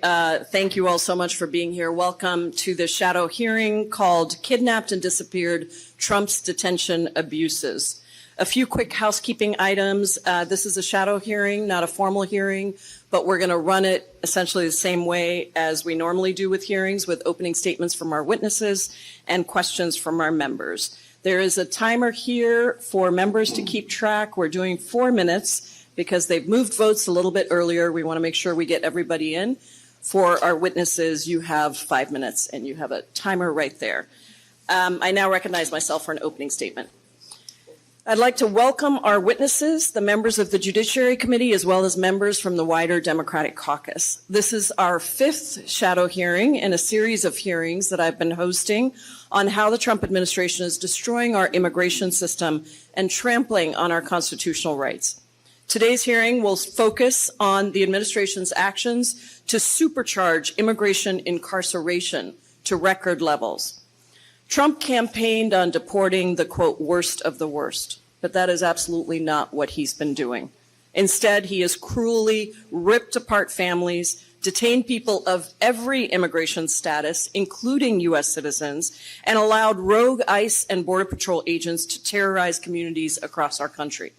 Thank you all so much for being here. Welcome to the shadow hearing called Kidnapped and Disappeared, Trump's Detention Abuses. A few quick housekeeping items. This is a shadow hearing, not a formal hearing, but we're going to run it essentially the same way as we normally do with hearings, with opening statements from our witnesses and questions from our members. There is a timer here for members to keep track. We're doing 4 minutes because they've moved votes a little bit earlier. We want to make sure we get everybody in. For our witnesses, you have 5 minutes, and you have a timer right there. I now recognize myself for an opening statement. I'd like to welcome our witnesses, the members of the Judiciary Committee, as well as members from the wider Democratic caucus. This is our 5th shadow hearing in a series of hearings that I've been hosting on how the Trump administration is destroying our immigration system and trampling on our constitutional rights. Today's hearing will focus on the administration's actions to supercharge immigration incarceration to record levels. Trump campaigned on deporting the, quote, worst of the worst, but that is absolutely not what he's been doing. Instead, he has cruelly ripped apart families, detained people of every immigration status, including U.S. citizens, and allowed rogue ICE and Border Patrol agents to terrorize communities across our country.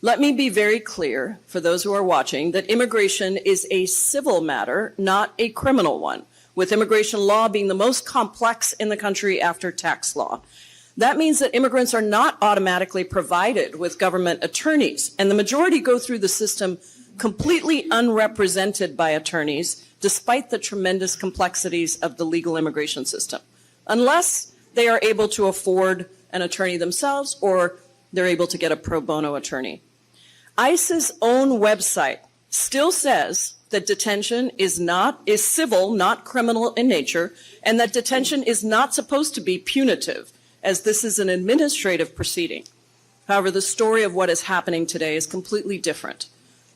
Let me be very clear for those who are watching that immigration is a civil matter, not a criminal one, with immigration law being the most complex in the country after tax law. That means that immigrants are not automatically provided with government attorneys, and the majority go through the system completely unrepresented by attorneys, despite the tremendous complexities of the legal immigration system, unless they are able to afford an attorney themselves or they're able to get a pro bono attorney. ICE's own website still says that detention is civil, not criminal in nature, and that detention is not supposed to be punitive, as this is an administrative proceeding. However, the story of what is happening today is completely different.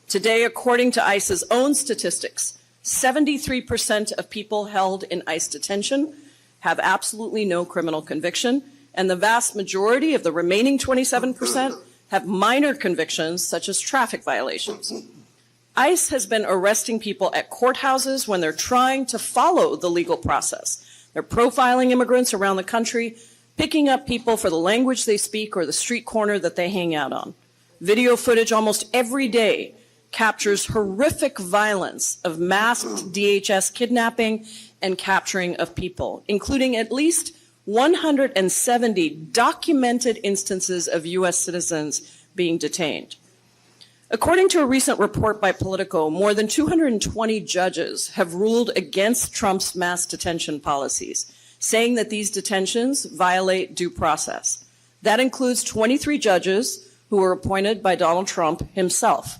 Today, according to ICE's own statistics, 73% of people held in ICE detention have absolutely no criminal conviction, and the vast majority of the remaining 27% have minor convictions, such as traffic violations. ICE has been arresting people at courthouses when they're trying to follow the legal process. They're profiling immigrants around the country, picking up people for the language they speak or the street corner that they hang out on. Video footage almost every day captures horrific violence of masked DHS kidnapping and capturing of people, including at least 170 documented instances of U.S. citizens being detained. According to a recent report by Politico, more than 220 judges have ruled against Trump's mass detention policies, saying that these detentions violate due process. That includes 23 judges who were appointed by Donald Trump himself.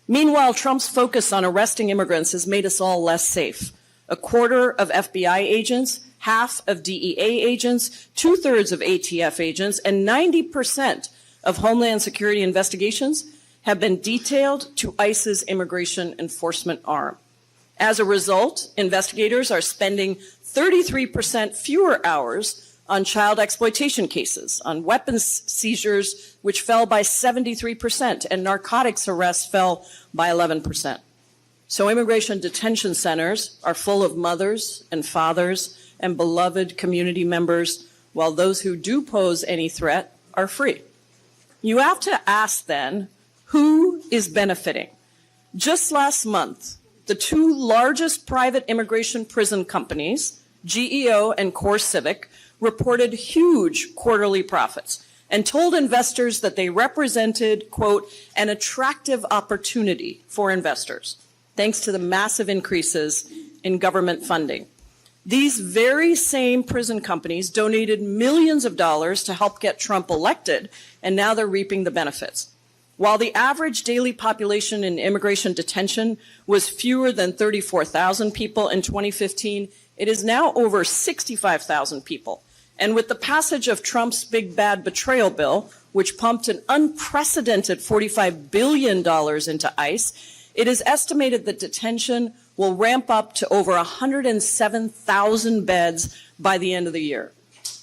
Meanwhile, Trump's focus on arresting immigrants has made us all less safe. A quarter of FBI agents, half of DEA agents, 2/3 of ATF agents, and 90% of Homeland Security investigations have been detailed to ICE's immigration enforcement arm. As a result, investigators are spending 33% fewer hours on child exploitation cases, on weapons seizures, which fell by 73%, and narcotics arrests fell by 11%. So immigration detention centers are full of mothers and fathers and beloved community members, while those who do pose any threat are free. You have to ask then, who is benefiting? Just last month, the 2 largest private immigration prison companies, GEO and CoreCivic, reported huge quarterly profits and told investors that they represented, quote, an attractive opportunity for investors, thanks to the massive increases in government funding. These very same prison companies donated millions of dollars to help get Trump elected, and now they're reaping the benefits. While the average daily population in immigration detention was fewer than 34,000 people in 2015, it is now over 65,000 people. And with the passage of Trump's big bad betrayal bill, which pumped an unprecedented $45 billion into ICE, it is estimated that detention will ramp up to over 107,000 beds by the end of the year.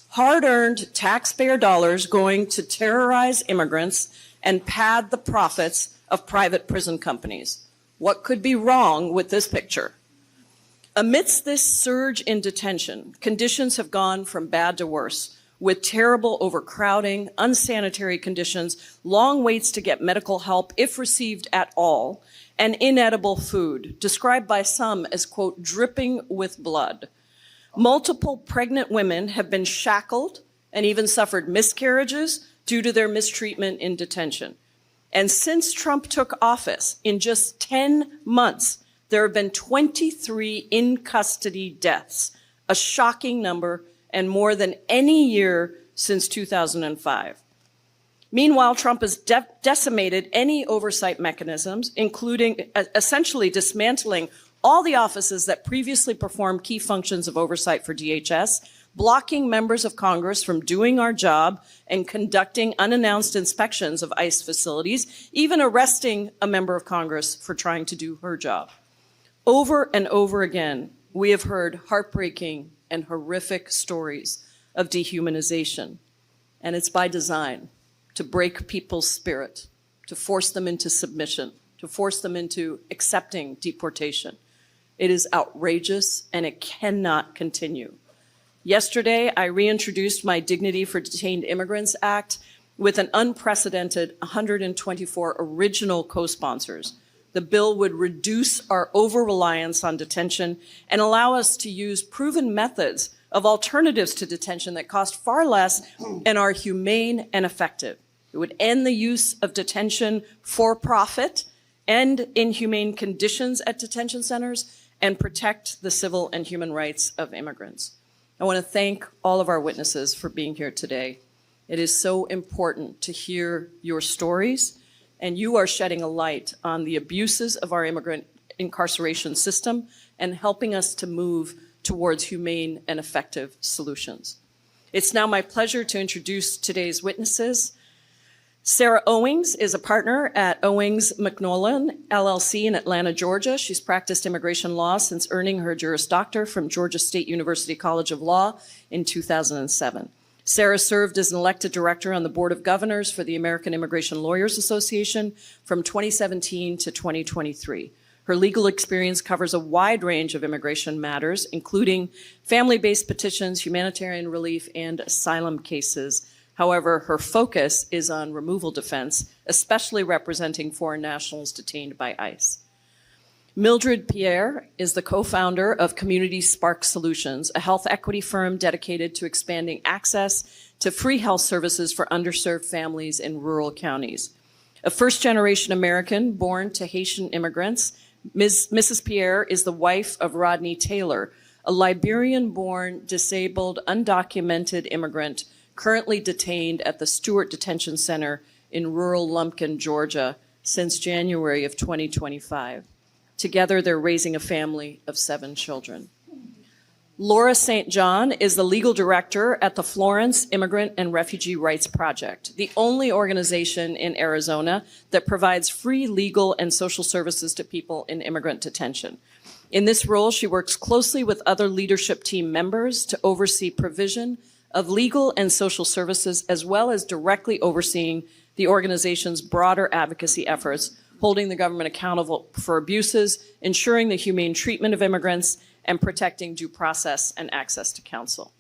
Hard-earned taxpayer dollars going to terrorize immigrants and pad the profits of private prison companies. What could be wrong with this picture? Amidst this surge in detention, conditions have gone from bad to worse, with terrible overcrowding, unsanitary conditions, long waits to get medical help, if received at all, and inedible food, described by some as, quote, dripping with blood. Multiple pregnant women have been shackled and even suffered miscarriages due to their mistreatment in detention. And since Trump took office, in just 10 months, there have been 23 in-custody deaths, a shocking number and more than any year since 2005. Meanwhile, Trump has decimated any oversight mechanisms, including essentially dismantling all the offices that previously performed key functions of oversight for DHS, blocking members of Congress from doing our job and conducting unannounced inspections of ICE facilities, even arresting a member of Congress for trying to do her job. Over and over again, we have heard heartbreaking and horrific stories of dehumanization, and it's by design, to break people's spirit, to force them into submission, to force them into accepting deportation. It is outrageous, and it cannot continue. Yesterday, I reintroduced my Dignity for Detained Immigrants Act with an unprecedented 124 original co-sponsors. The bill would reduce our over-reliance on detention and allow us to use proven methods of alternatives to detention that cost far less and are humane and effective. It would end the use of detention for profit and inhumane conditions at detention centers and protect the civil and human rights of immigrants. I want to thank all of our witnesses for being here today. It is so important to hear your stories, and you are shedding a light on the abuses of our immigrant incarceration system and helping us to move towards humane and effective solutions. It's now my pleasure to introduce today's witnesses. Sarah Owings is a partner at Owings McNollan, LLC in Atlanta, Georgia. She's practiced immigration law since earning her Juris Doctor from Georgia State University College of Law in 2007. Sarah served as an elected director on the Board of Governors for the American Immigration Lawyers Association from 2017 to 2023. Her legal experience covers a wide range of immigration matters, including family-based petitions, humanitarian relief, and asylum cases. However, her focus is on removal defense, especially representing foreign nationals detained by ICE. Mildred Pierre is the co-founder of Community Spark Solutions, a health equity firm dedicated to expanding access to free health services for underserved families in rural counties. A first-generation American born to Haitian immigrants, Mrs. Pierre is the wife of Rodney Taylor, a Liberian-born, disabled, undocumented immigrant currently detained at the Stewart Detention Center in rural Lumpkin, Georgia, since January of 2025. Together, they're raising a family of 7 children. Laura St. John is the legal director at the Florence Immigrant and Refugee Rights Project, the only organization in Arizona that provides free legal and social services to people in immigrant detention. In this role, she works closely with other leadership team members to oversee provision of legal and social services, as well as directly overseeing the organization's broader advocacy efforts, holding the government accountable for abuses, ensuring the humane treatment of immigrants, and protecting due process and access to counsel.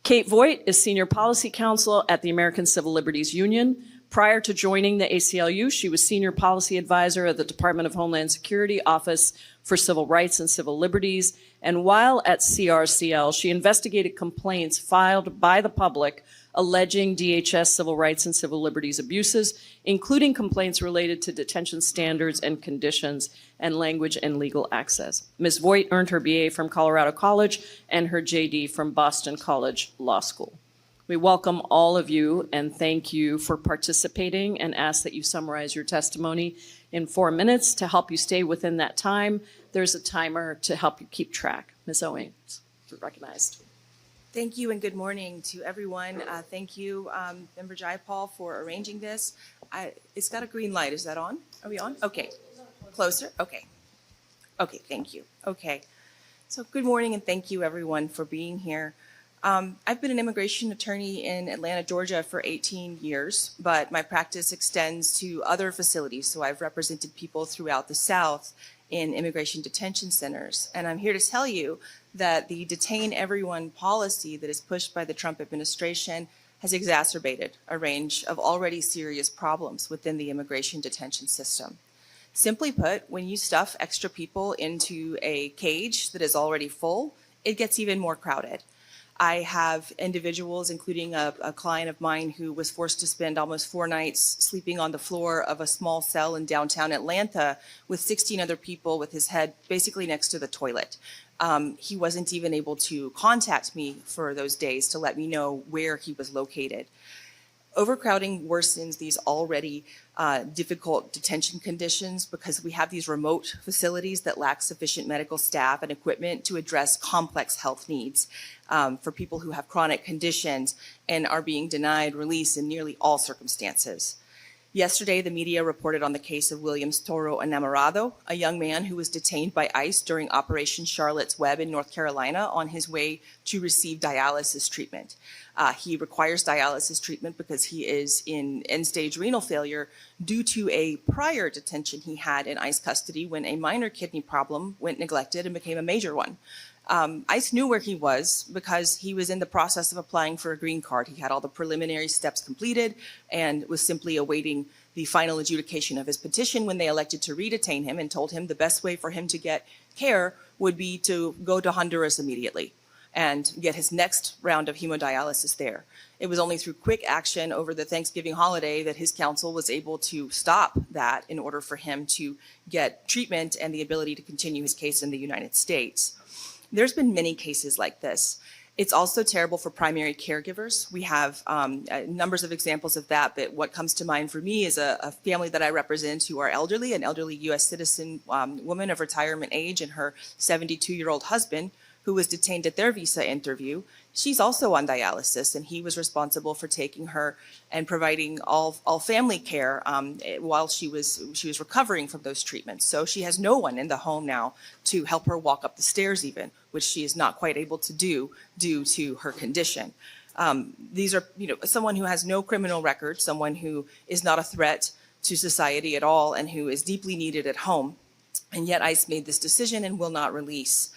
Kate Voigt is Senior Policy Counsel at the American Civil Liberties Union. Prior to joining the ACLU, she was Senior Policy Advisor at the Department of Homeland Security Office for Civil Rights and Civil Liberties. And while at CRCL, she investigated complaints filed by the public alleging DHS civil rights and civil liberties abuses, including complaints related to detention standards and conditions and language and legal access. Ms. Voigt earned her BA from Colorado College and her JD from Boston College Law School. We welcome all of you and thank you for participating and ask that you summarize your testimony in 4 minutes. To help you stay within that time, there's a timer to help you keep track. Ms. Owings, you're recognized. Thank you and good morning to everyone. Thank you, Member Jayapal, for arranging this. It's got a green light. Is that on? Are we on? Okay. Closer? Okay. Okay, thank you. Okay. So good morning and thank you everyone for being here. I've been an immigration attorney in Atlanta, Georgia for 18 years, but my practice extends to other facilities. So I've represented people throughout the South in immigration detention centers. And I'm here to tell you that the detain everyone policy that is pushed by the Trump administration has exacerbated a range of already serious problems within the immigration detention system. Simply put, when you stuff extra people into a cage that is already full, it gets even more crowded. I have individuals, including a client of mine who was forced to spend almost 4 nights sleeping on the floor of a small cell in downtown Atlanta with 16 other people with his head basically next to the toilet. He wasn't even able to contact me for those days to let me know where he was located. Overcrowding worsens these already difficult detention conditions because we have these remote facilities that lack sufficient medical staff and equipment to address complex health needs for people who have chronic conditions and are being denied release in nearly all circumstances. Yesterday, the media reported on the case of Williams Toro Enamorado, a young man who was detained by ICE during Operation Charlotte's Web in North Carolina on his way to receive dialysis treatment. He requires dialysis treatment because he is in end-stage renal failure due to a prior detention he had in ICE custody when a minor kidney problem went neglected and became a major one. ICE knew where he was because he was in the process of applying for a green card. He had all the preliminary steps completed and was simply awaiting the final adjudication of his petition when they elected to redetain him and told him the best way for him to get care would be to go to Honduras immediately and get his next round of hemodialysis there. It was only through quick action over the Thanksgiving holiday that his counsel was able to stop that in order for him to get treatment and the ability to continue his case in the United States. There's been many cases like this. It's also terrible for primary caregivers. We have numbers of examples of that, but what comes to mind for me is a family that I represent who are elderly, an elderly U.S. citizen woman of retirement age and her 72-year-old husband who was detained at their visa interview. She's also on dialysis, and he was responsible for taking her and providing all family care while she was recovering from those treatments. So she has no one in the home now to help her walk up the stairs even, which she is not quite able to do due to her condition. These are, someone who has no criminal record, someone who is not a threat to society at all, and who is deeply needed at home. And yet ICE made this decision and will not release.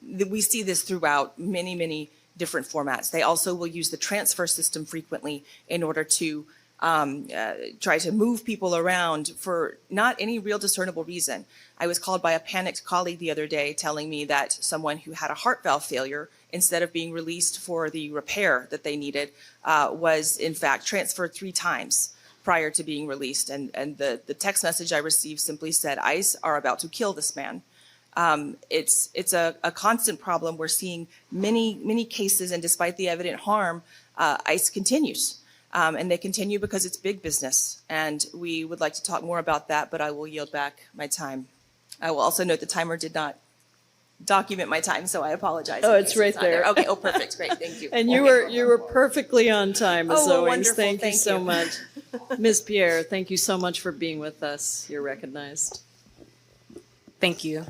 We see this throughout many different formats. They also will use the transfer system frequently in order to try to move people around for not any real discernible reason. I was called by a panicked colleague the other day telling me that someone who had a heart valve failure, instead of being released for the repair that they needed, was in fact transferred 3 times prior to being released. And the text message I received simply said, ICE are about to kill this man. It's a constant problem. We're seeing many cases, and despite the evident harm, ICE continues. And they continue because it's big business. And we would like to talk more about that, but I will yield back my time. I will also note the timer did not document my time, so I apologize. Oh, it's right there. Okay, oh, perfect, great, thank you. And you were perfectly on time, Ms. Oh, Owings. wonderful, Thank you thank so you. much. Ms. Pierre, thank you so much for being with us. You're recognized. Thank you.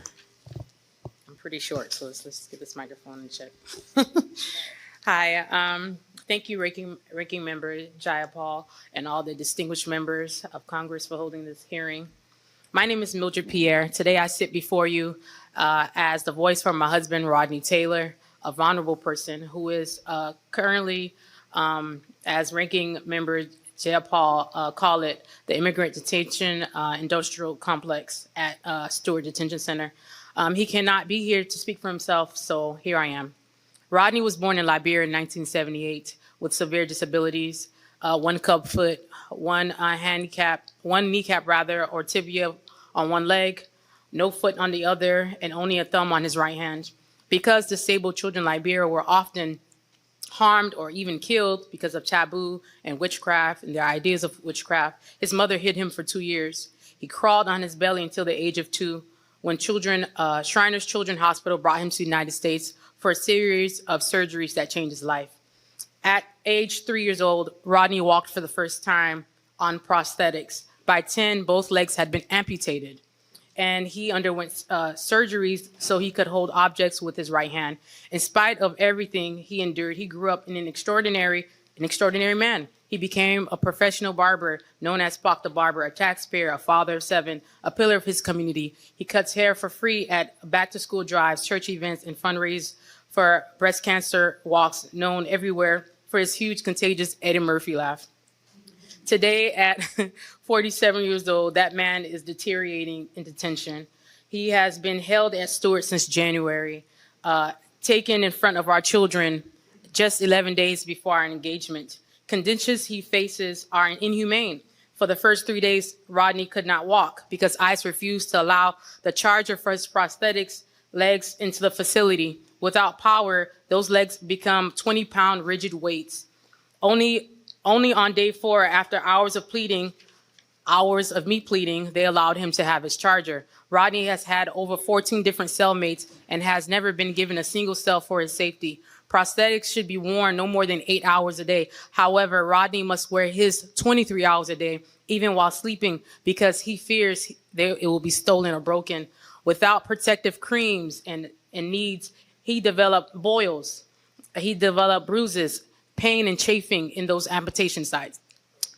I'm pretty short, so let's get this microphone in check. Hi, thank you, Ranking Member Jayapal, and all the distinguished members of Congress for holding this hearing. My name is Mildred Pierre. Today I sit before you as the voice for my husband, Rodney Taylor, a vulnerable person who is currently, as Ranking Member Jayapal call it, the Immigrant Detention Industrial Complex at Stewart Detention Center. He cannot be here to speak for himself, so here I am. Rodney was born in Liberia in 1978 with severe disabilities, 1 club foot, one kneecap or tibia on one leg, no foot on the other, and only a thumb on his right hand. Because disabled children in Liberia were often harmed or even killed because of taboo and witchcraft and their ideas of witchcraft, his mother hid him for 2 years. He crawled on his belly until the age of 2, when Shriners Children's Hospital brought him to the United States for a series of surgeries that changed his life. At age 3 years old, Rodney walked for the first time on prosthetics. By 10, both legs had been amputated, and he underwent surgeries so he could hold objects with his right hand. In spite of everything he endured, he grew up in an extraordinary man. He became a professional barber known as Spock the Barber, a taxpayer, a father of 7, a pillar of his community. He cuts hair for free at back-to-school drives, church events, and fundraise for breast cancer walks, known everywhere for his huge, contagious Eddie Murphy laugh. Today, at 47 years old, that man is deteriorating in detention. He has been held at Stewart since January, taken in front of our children just 11 days before our engagement. Conditions he faces are inhumane. For the first 3 days, Rodney could not walk because ICE refused to allow the charger for his prosthetics legs into the facility. Without power, those legs become 20-pound rigid weights. Only on day 4, after hours of me pleading, they allowed him to have his charger. Rodney has had over 14 different cellmates and has never been given a single cell for his safety. Prosthetics should be worn no more than 8 hours a day. However, Rodney must wear his 23 hours a day, even while sleeping, because he fears it will be stolen or broken. Without protective creams and needs, he developed boils. He developed bruises, pain and chafing in those amputation sites.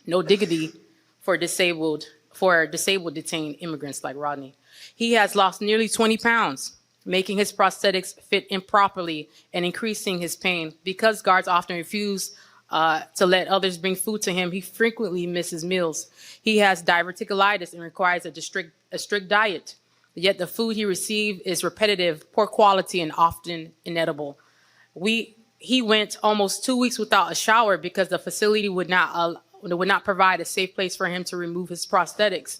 No dignity for disabled detained immigrants like Rodney. He has lost nearly 20 pounds, making his prosthetics fit improperly and increasing his pain. Because guards often refuse to let others bring food to him, he frequently misses meals. He has diverticulitis and requires a strict diet. Yet the food he receives is repetitive, poor quality, and often inedible. He went almost 2 weeks without a shower because the facility would not provide a safe place for him to remove his prosthetics.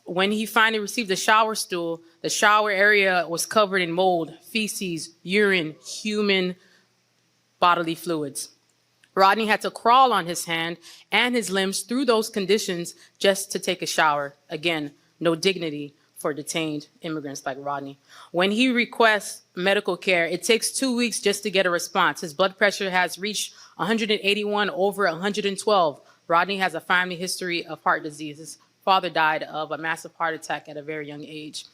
When he finally received a shower stool, the shower area was covered in mold, feces, urine, human bodily fluids. Rodney had to crawl on his hand and his limbs through those conditions just to take a shower. Again, no dignity for detained immigrants like Rodney. When he requests medical care, it takes 2 weeks just to get a response. His blood pressure has reached 181 over 112. Rodney has a family history of heart disease. His father died of a massive heart attack at a very young age.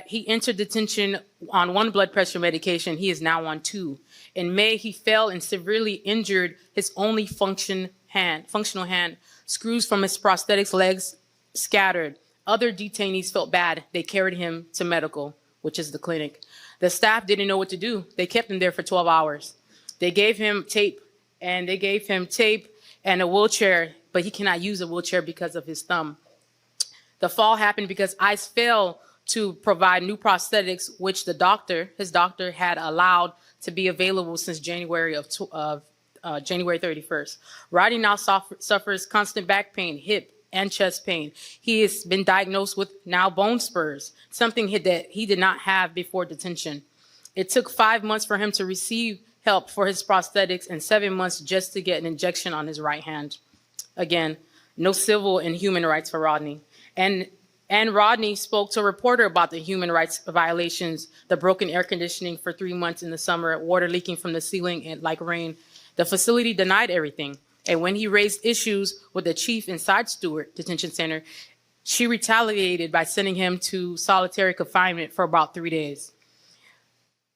He entered detention on 1 blood pressure medication. He is now on 2. In May, he fell and severely injured his only functional hand. Screws from his prosthetics legs scattered. Other detainees felt bad. They carried him to medical, which is the clinic. The staff didn't know what to do. They kept him there for 12 hours. They gave him tape and a wheelchair, but he cannot use a wheelchair because of his thumb. The fall happened because ICE failed to provide new prosthetics, which his doctor had allowed to be available since January 31st. Rodney now suffers constant back pain, hip, and chest pain. He has been diagnosed with now bone spurs, something that he did not have before detention. It took 5 months for him to receive help for his prosthetics and 7 months just to get an injection on his right hand. Again, no civil and human rights for Rodney. And Rodney spoke to a reporter about the human rights violations, the broken air conditioning for 3 months in the summer, water leaking from the ceiling and like rain. The facility denied everything. And when he raised issues with the chief inside Stewart Detention Center, she retaliated by sending him to solitary confinement for about 3 days.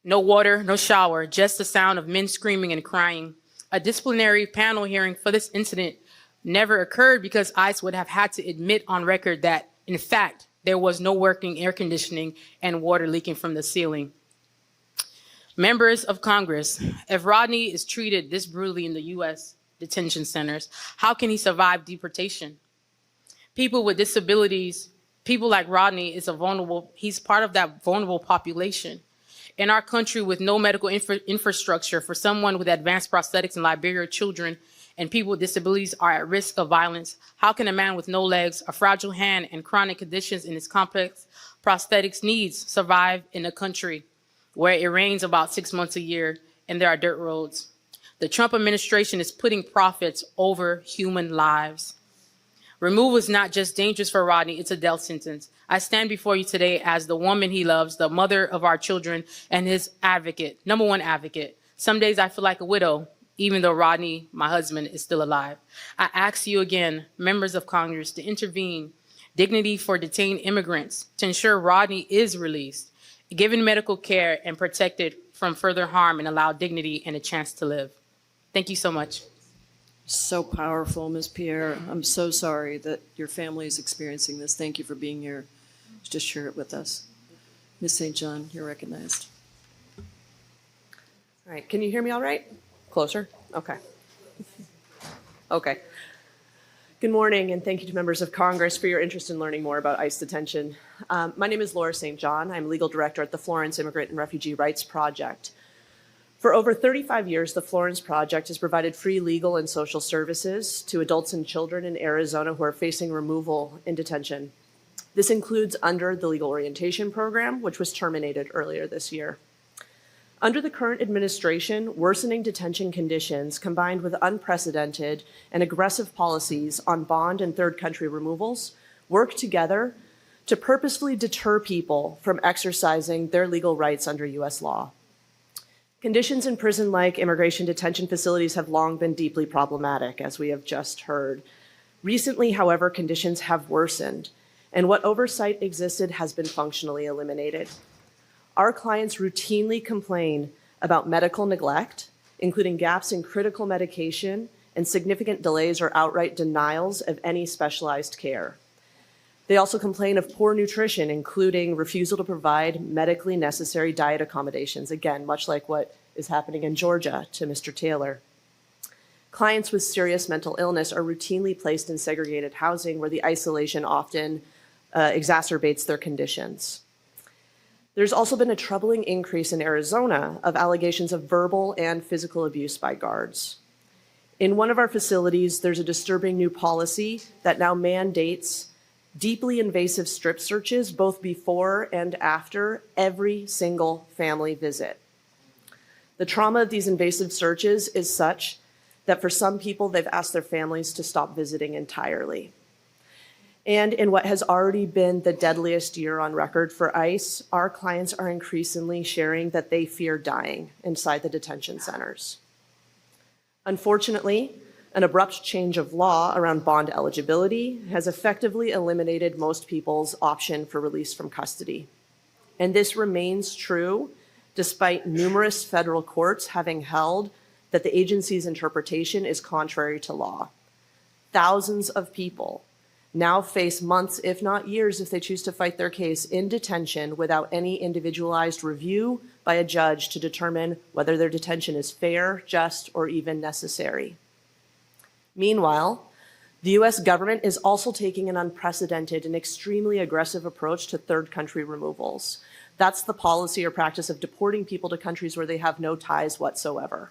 No water, no shower, just the sound of men screaming and crying. A disciplinary panel hearing for this incident never occurred because ICE would have had to admit on record that, in fact, there was no working air conditioning and water leaking from the ceiling. Members of Congress, if Rodney is treated this brutally in the U.S. detention centers, how can he survive deportation? People with disabilities, people like Rodney he's part of that vulnerable population. In our country with no medical infrastructure for someone with advanced prosthetics in Liberia, children and people with disabilities are at risk of violence. How can a man with no legs, a fragile hand, and chronic conditions in his complex prosthetics needs survive in a country where it rains about 6 months a year and there are dirt roads? The Trump administration is putting profits over human lives. Removal is not just dangerous for Rodney, it's a death sentence. I stand before you today as the woman he loves, the mother of our children, and his advocate, number one advocate. Some days I feel like a widow, even though Rodney, my husband, is still alive. I ask you again, members of Congress, to intervene, dignity for detained immigrants, to ensure Rodney is released, given medical care, and protected from further harm, and allow dignity and a chance to live. Thank you so much. So powerful, Ms. Pierre. I'm so sorry that your family is experiencing this. Thank you for being here to share it with us. Ms. St. John, you're recognized. All right, can you hear me all right? Closer? Okay. Okay. Good morning, and thank you to members of Congress for your interest in learning more about ICE detention. My name is Laura St. John. I'm legal director at the Florence Immigrant and Refugee Rights Project. For over 35 years, the Florence Project has provided free legal and social services to adults and children in Arizona who are facing removal in detention. This includes under the Legal Orientation Program, which was terminated earlier this year. Under the current administration, worsening detention conditions combined with unprecedented and aggressive policies on bond and third country removals work together to purposefully deter people from exercising their legal rights under U.S. law. Conditions in prison-like immigration detention facilities have long been deeply problematic, as we have just heard. Recently, however, conditions have worsened, and what oversight existed has been functionally eliminated. Our clients routinely complain about medical neglect, including gaps in critical medication and significant delays or outright denials of any specialized care. They also complain of poor nutrition, including refusal to provide medically necessary diet accommodations, again, much like what is happening in Georgia to Mr. Taylor. Clients with serious mental illness are routinely placed in segregated housing where the isolation often exacerbates their conditions. There's also been a troubling increase in Arizona of allegations of verbal and physical abuse by guards. In one of our facilities, there's a disturbing new policy that now mandates deeply invasive strip searches both before and after every single family visit. The trauma of these invasive searches is such that for some people, they've asked their families to stop visiting entirely. And in what has already been the deadliest year on record for ICE, our clients are increasingly sharing that they fear dying inside the detention centers. Unfortunately, an abrupt change of law around bond eligibility has effectively eliminated most people's option for release from custody. And this remains true despite numerous federal courts having held that the agency's interpretation is contrary to law. Thousands of people now face months, if not years, if they choose to fight their case in detention without any individualized review by a judge to determine whether their detention is fair, just, or even necessary. Meanwhile, the US government is also taking an unprecedented and extremely aggressive approach to third country removals. That's the policy or practice of deporting people to countries where they have no ties whatsoever.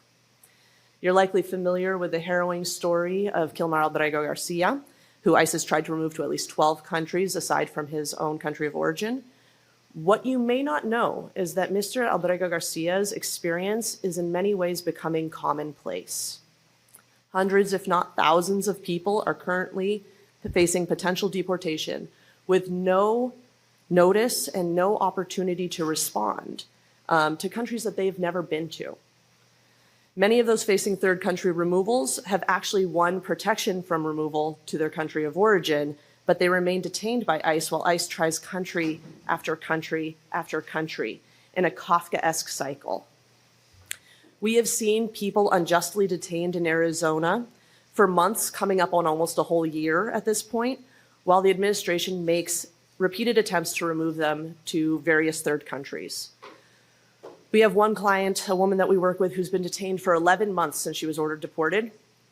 You're likely familiar with the harrowing story of Kilmar Albrego Garcia, who ICE has tried to remove to at least 12 countries aside from his own country of origin. What you may not know is that Mr. Albrego Garcia's experience is in many ways becoming commonplace. Hundreds, if not thousands, of people are currently facing potential deportation with no notice and no opportunity to respond to countries that they've never been to. Many of those facing third country removals have actually won protection from removal to their country of origin, but they remain detained by ICE while ICE tries country after country after country in a Kafkaesque cycle. We have seen people unjustly detained in Arizona for months, coming up on almost a whole year at this point, while the administration makes repeated attempts to remove them to various third countries. We have one client, a woman that we work with, who's been detained for 11 months since she was ordered deported.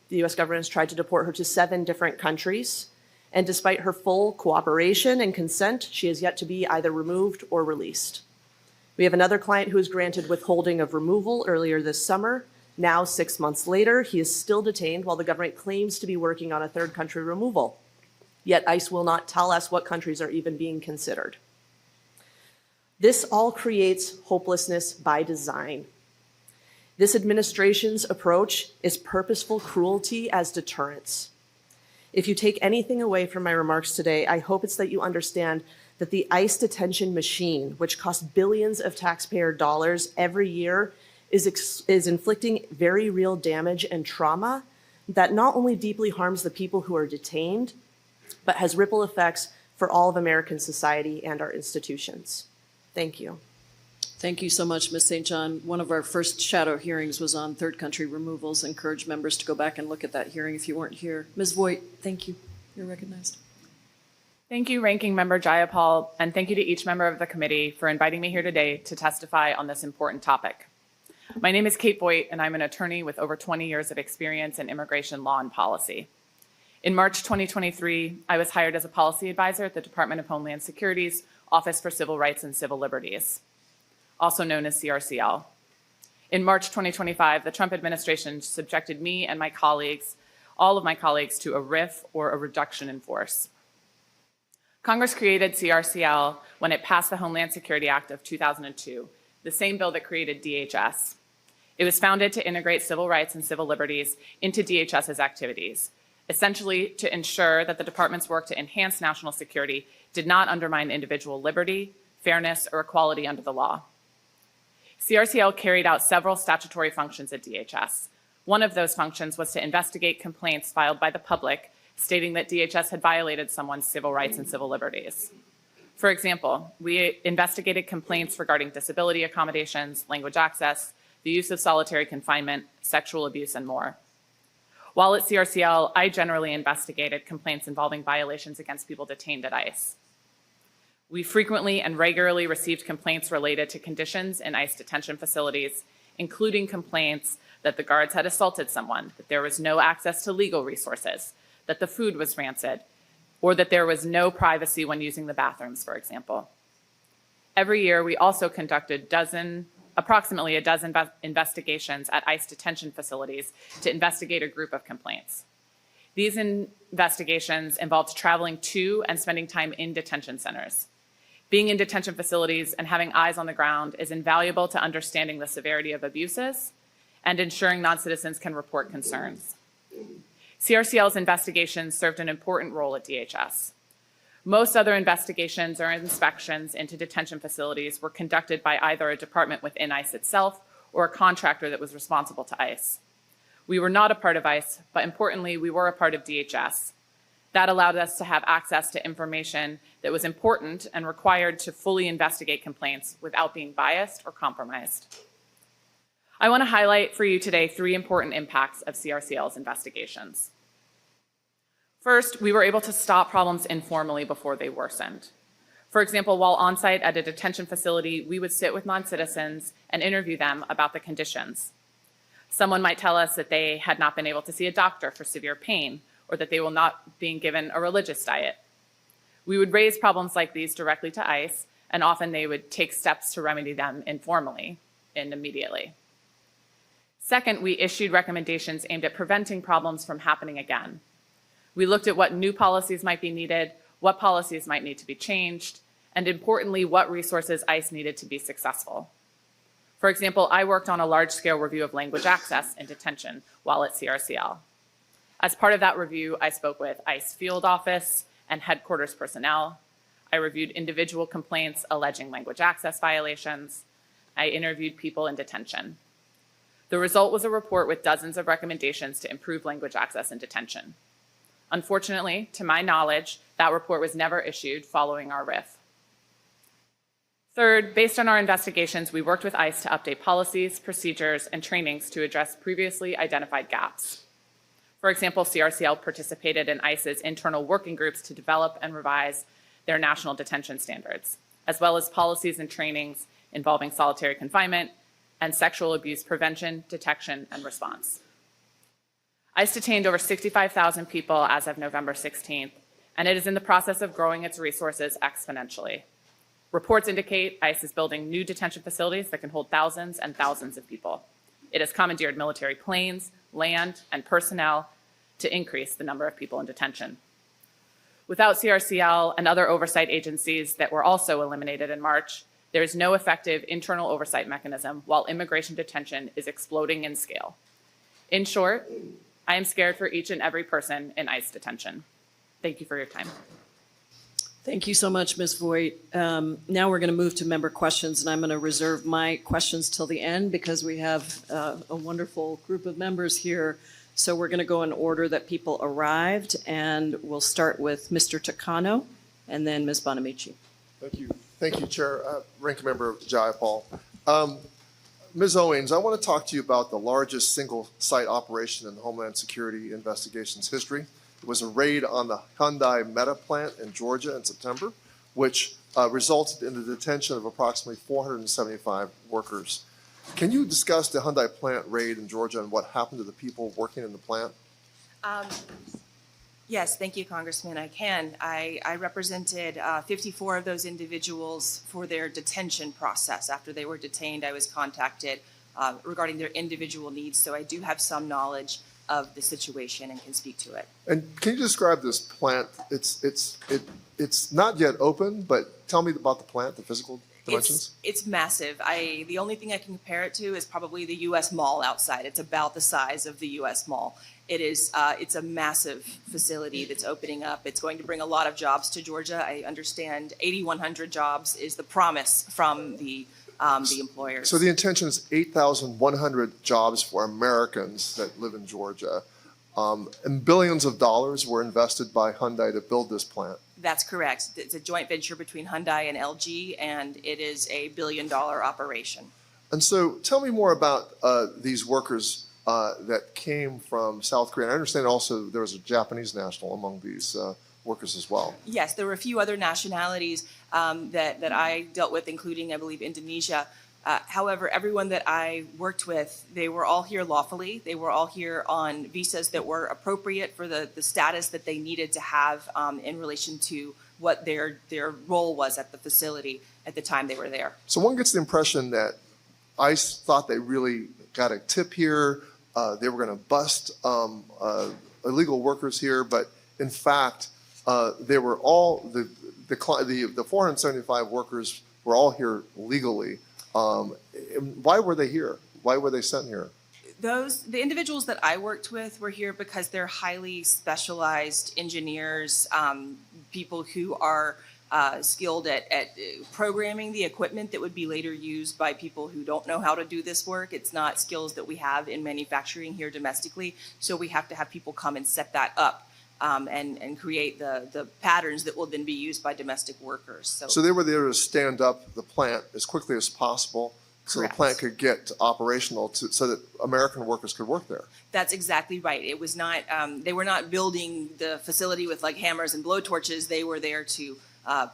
The US government has tried to deport her to 7 different countries, and despite her full cooperation and consent, she has yet to be either removed or released. We have another client who was granted withholding of removal earlier this summer. Now, 6 months later, he is still detained while the government claims to be working on a third country removal. Yet ICE will not tell us what countries are even being considered. This all creates hopelessness by design. This administration's approach is purposeful cruelty as deterrence. If you take anything away from my remarks today, I hope it's that you understand that the ICE detention machine, which costs billions of taxpayer dollars every year, is inflicting very real damage and trauma that not only deeply harms the people who are detained, but has ripple effects for all of American society and our institutions. Thank you. Thank you so much, Ms. St. John. One of our first shadow hearings was on third country removals. Encourage members to go back and look at that hearing if you weren't here. Ms. Voigt, thank you. You're recognized. Thank you, Ranking Member Jayapal, and thank you to each member of the committee for inviting me here today to testify on this important topic. My name is Kate Voigt, and I'm an attorney with over 20 years of experience in immigration law and policy. In March 2023, I was hired as a policy advisor at the Department of Homeland Security's Office for Civil Rights and Civil Liberties, also known as CRCL. In March 2025, the Trump administration subjected me and my colleagues, all of my colleagues, to a RIF, or a reduction in force. Congress created CRCL when it passed the Homeland Security Act of 2002, the same bill that created DHS. It was founded to integrate civil rights and civil liberties into DHS's activities, essentially to ensure that the department's work to enhance national security did not undermine individual liberty, fairness, or equality under the law. CRCL carried out several statutory functions at DHS. One of those functions was to investigate complaints filed by the public stating that DHS had violated someone's civil rights and civil liberties. For example, we investigated complaints regarding disability accommodations, language access, the use of solitary confinement, sexual abuse, and more. While at CRCL, I generally investigated complaints involving violations against people detained at ICE. We frequently and regularly received complaints related to conditions in ICE detention facilities, including complaints that the guards had assaulted someone, that there was no access to legal resources, that the food was rancid, or that there was no privacy when using the bathrooms, for example. Every year, we also conducted approximately a dozen investigations at ICE detention facilities to investigate a group of complaints. These investigations involved traveling to and spending time in detention centers. Being in detention facilities and having eyes on the ground is invaluable to understanding the severity of abuses and ensuring non-citizens can report concerns. CRCL's investigations served an important role at DHS. Most other investigations or inspections into detention facilities were conducted by either a department within ICE itself or a contractor that was responsible to ICE. We were not a part of ICE, but importantly, we were a part of DHS. That allowed us to have access to information that was important and required to fully investigate complaints without being biased or compromised. I want to highlight for you today 3 important impacts of CRCL's investigations. First, we were able to stop problems informally before they worsened. For example, while on site at a detention facility, we would sit with non-citizens and interview them about the conditions. Someone might tell us that they had not been able to see a doctor for severe pain, or that they were not being given a religious diet. We would raise problems like these directly to ICE, and often they would take steps to remedy them informally and immediately. Second, we issued recommendations aimed at preventing problems from happening again. We looked at what new policies might be needed, what policies might need to be changed, and importantly, what resources ICE needed to be successful. For example, I worked on a large-scale review of language access in detention while at CRCL. As part of that review, I spoke with ICE field office and headquarters personnel. I reviewed individual complaints alleging language access violations. I interviewed people in detention. The result was a report with dozens of recommendations to improve language access in detention. Unfortunately, to my knowledge, that report was never issued following our RIF. Third, based on our investigations, we worked with ICE to update policies, procedures, and trainings to address previously identified gaps. For example, CRCL participated in ICE's internal working groups to develop and revise their national detention standards, as well as policies and trainings involving solitary confinement and sexual abuse prevention, detection, and response. ICE detained over 65,000 people as of November 16th, and it is in the process of growing its resources exponentially. Reports indicate ICE is building new detention facilities that can hold thousands and thousands of people. It has commandeered military planes, land, and personnel to increase the number of people in detention. Without CRCL and other oversight agencies that were also eliminated in March, there is no effective internal oversight mechanism while immigration detention is exploding in scale. In short, I am scared for each and every person in ICE detention. Thank you for your time. Thank you so much, Ms. Voigt. Now we're going to move to member questions, and I'm going to reserve my questions till the end because we have a wonderful group of members here. So we're going to go in order that people arrived, and we'll start with Mr. Takano and then Ms. Bonamici. Thank you. Thank you, Chair. Ranking Member Jayapal. Ms. Owens, I want to talk to you about the largest single-site operation in Homeland Security investigations history. It was a raid on the Hyundai Meta plant in Georgia in September, which resulted in the detention of approximately 475 workers. Can you discuss the Hyundai plant raid in Georgia and what happened to the people working in the plant? Yes, thank you, Congressman. I can. I represented 54 of those individuals for their detention process. After they were detained, I was contacted regarding their individual needs. So I do have some knowledge of the situation and can speak to it. And can you describe this plant? It's not yet open, but tell me about the plant, the physical dimensions. It's massive. The only thing I can compare it to is probably the U.S. Mall outside. It's about the size of the U.S. Mall. It's a massive facility that's opening up. It's going to bring a lot of jobs to Georgia. I understand 8,100 jobs is the promise from the employers. So the intention is 8,100 jobs for Americans that live in Georgia. And billions of dollars were invested by Hyundai to build this plant. That's correct. It's a joint venture between Hyundai and LG, and it is a billion-dollar operation. And so tell me more about these workers that came from South Korea. And I understand also there was a Japanese national among these workers as well. Yes, there were a few other nationalities that I dealt with, including, I believe, Indonesia. However, everyone that I worked with, they were all here lawfully. They were all here on visas that were appropriate for the status that they needed to have in relation to what their role was at the facility at the time they were there. So one gets the impression that ICE thought they really got a tip here. They were going to bust illegal workers here, but in fact, they were all the 475 workers were all here legally. Why were they here? Why were they sent here? The individuals that I worked with were here because they're highly specialized engineers, people who are skilled at programming the equipment that would be later used by people who don't know how to do this work. It's not skills that we have in manufacturing here domestically, so we have to have people come and set that up and create the patterns that will then be used by domestic workers. So they were there to stand up the plant as quickly as possible so Correct. the plant could get operational so that American workers could work there. That's exactly right. It was not, they were not building the facility with like hammers and blowtorches. They were there to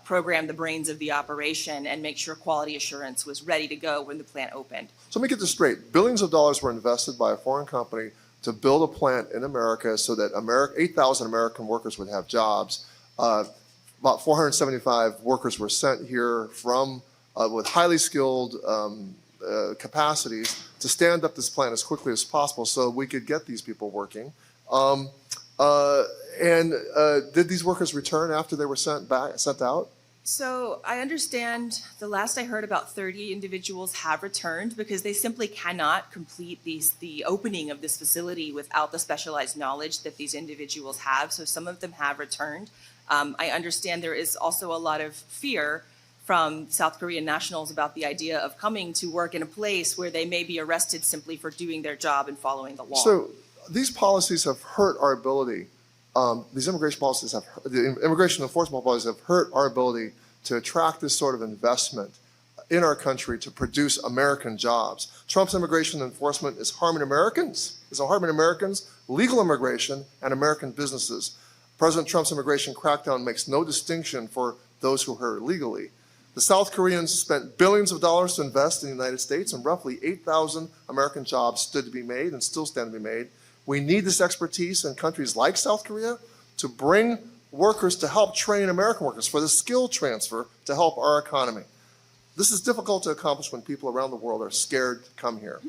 program the brains of the operation and make sure quality assurance was ready to go when the plant opened. So let me get this straight. Billions of dollars were invested by a foreign company to build a plant in America so that 8,000 American workers would have jobs. About 475 workers were sent here from with highly skilled capacities to stand up this plant as quickly as possible so we could get these people working. Did these workers return after they were sent out? So I understand the last I heard about 30 individuals have returned because they simply cannot complete the opening of this facility without the specialized knowledge that these individuals have. So some of them have returned. I understand there is also a lot of fear from South Korean nationals about the idea of coming to work in a place where they may be arrested simply for doing their job and following the law. So these policies have hurt our ability. These immigration policies the immigration enforcement policies have hurt our ability to attract this sort of investment in our country to produce American jobs. Trump's immigration enforcement is harming Americans. It's harming Americans, legal immigration, and American businesses. President Trump's immigration crackdown makes no distinction for those who are illegally. The South Koreans spent billions of dollars to invest in the United States, and roughly 8,000 American jobs stood to be made and still stand to be made. We need this expertise in countries like South Korea to bring workers to help train American workers for the skill transfer to help our economy. This is difficult to accomplish when people around the world are scared to come here.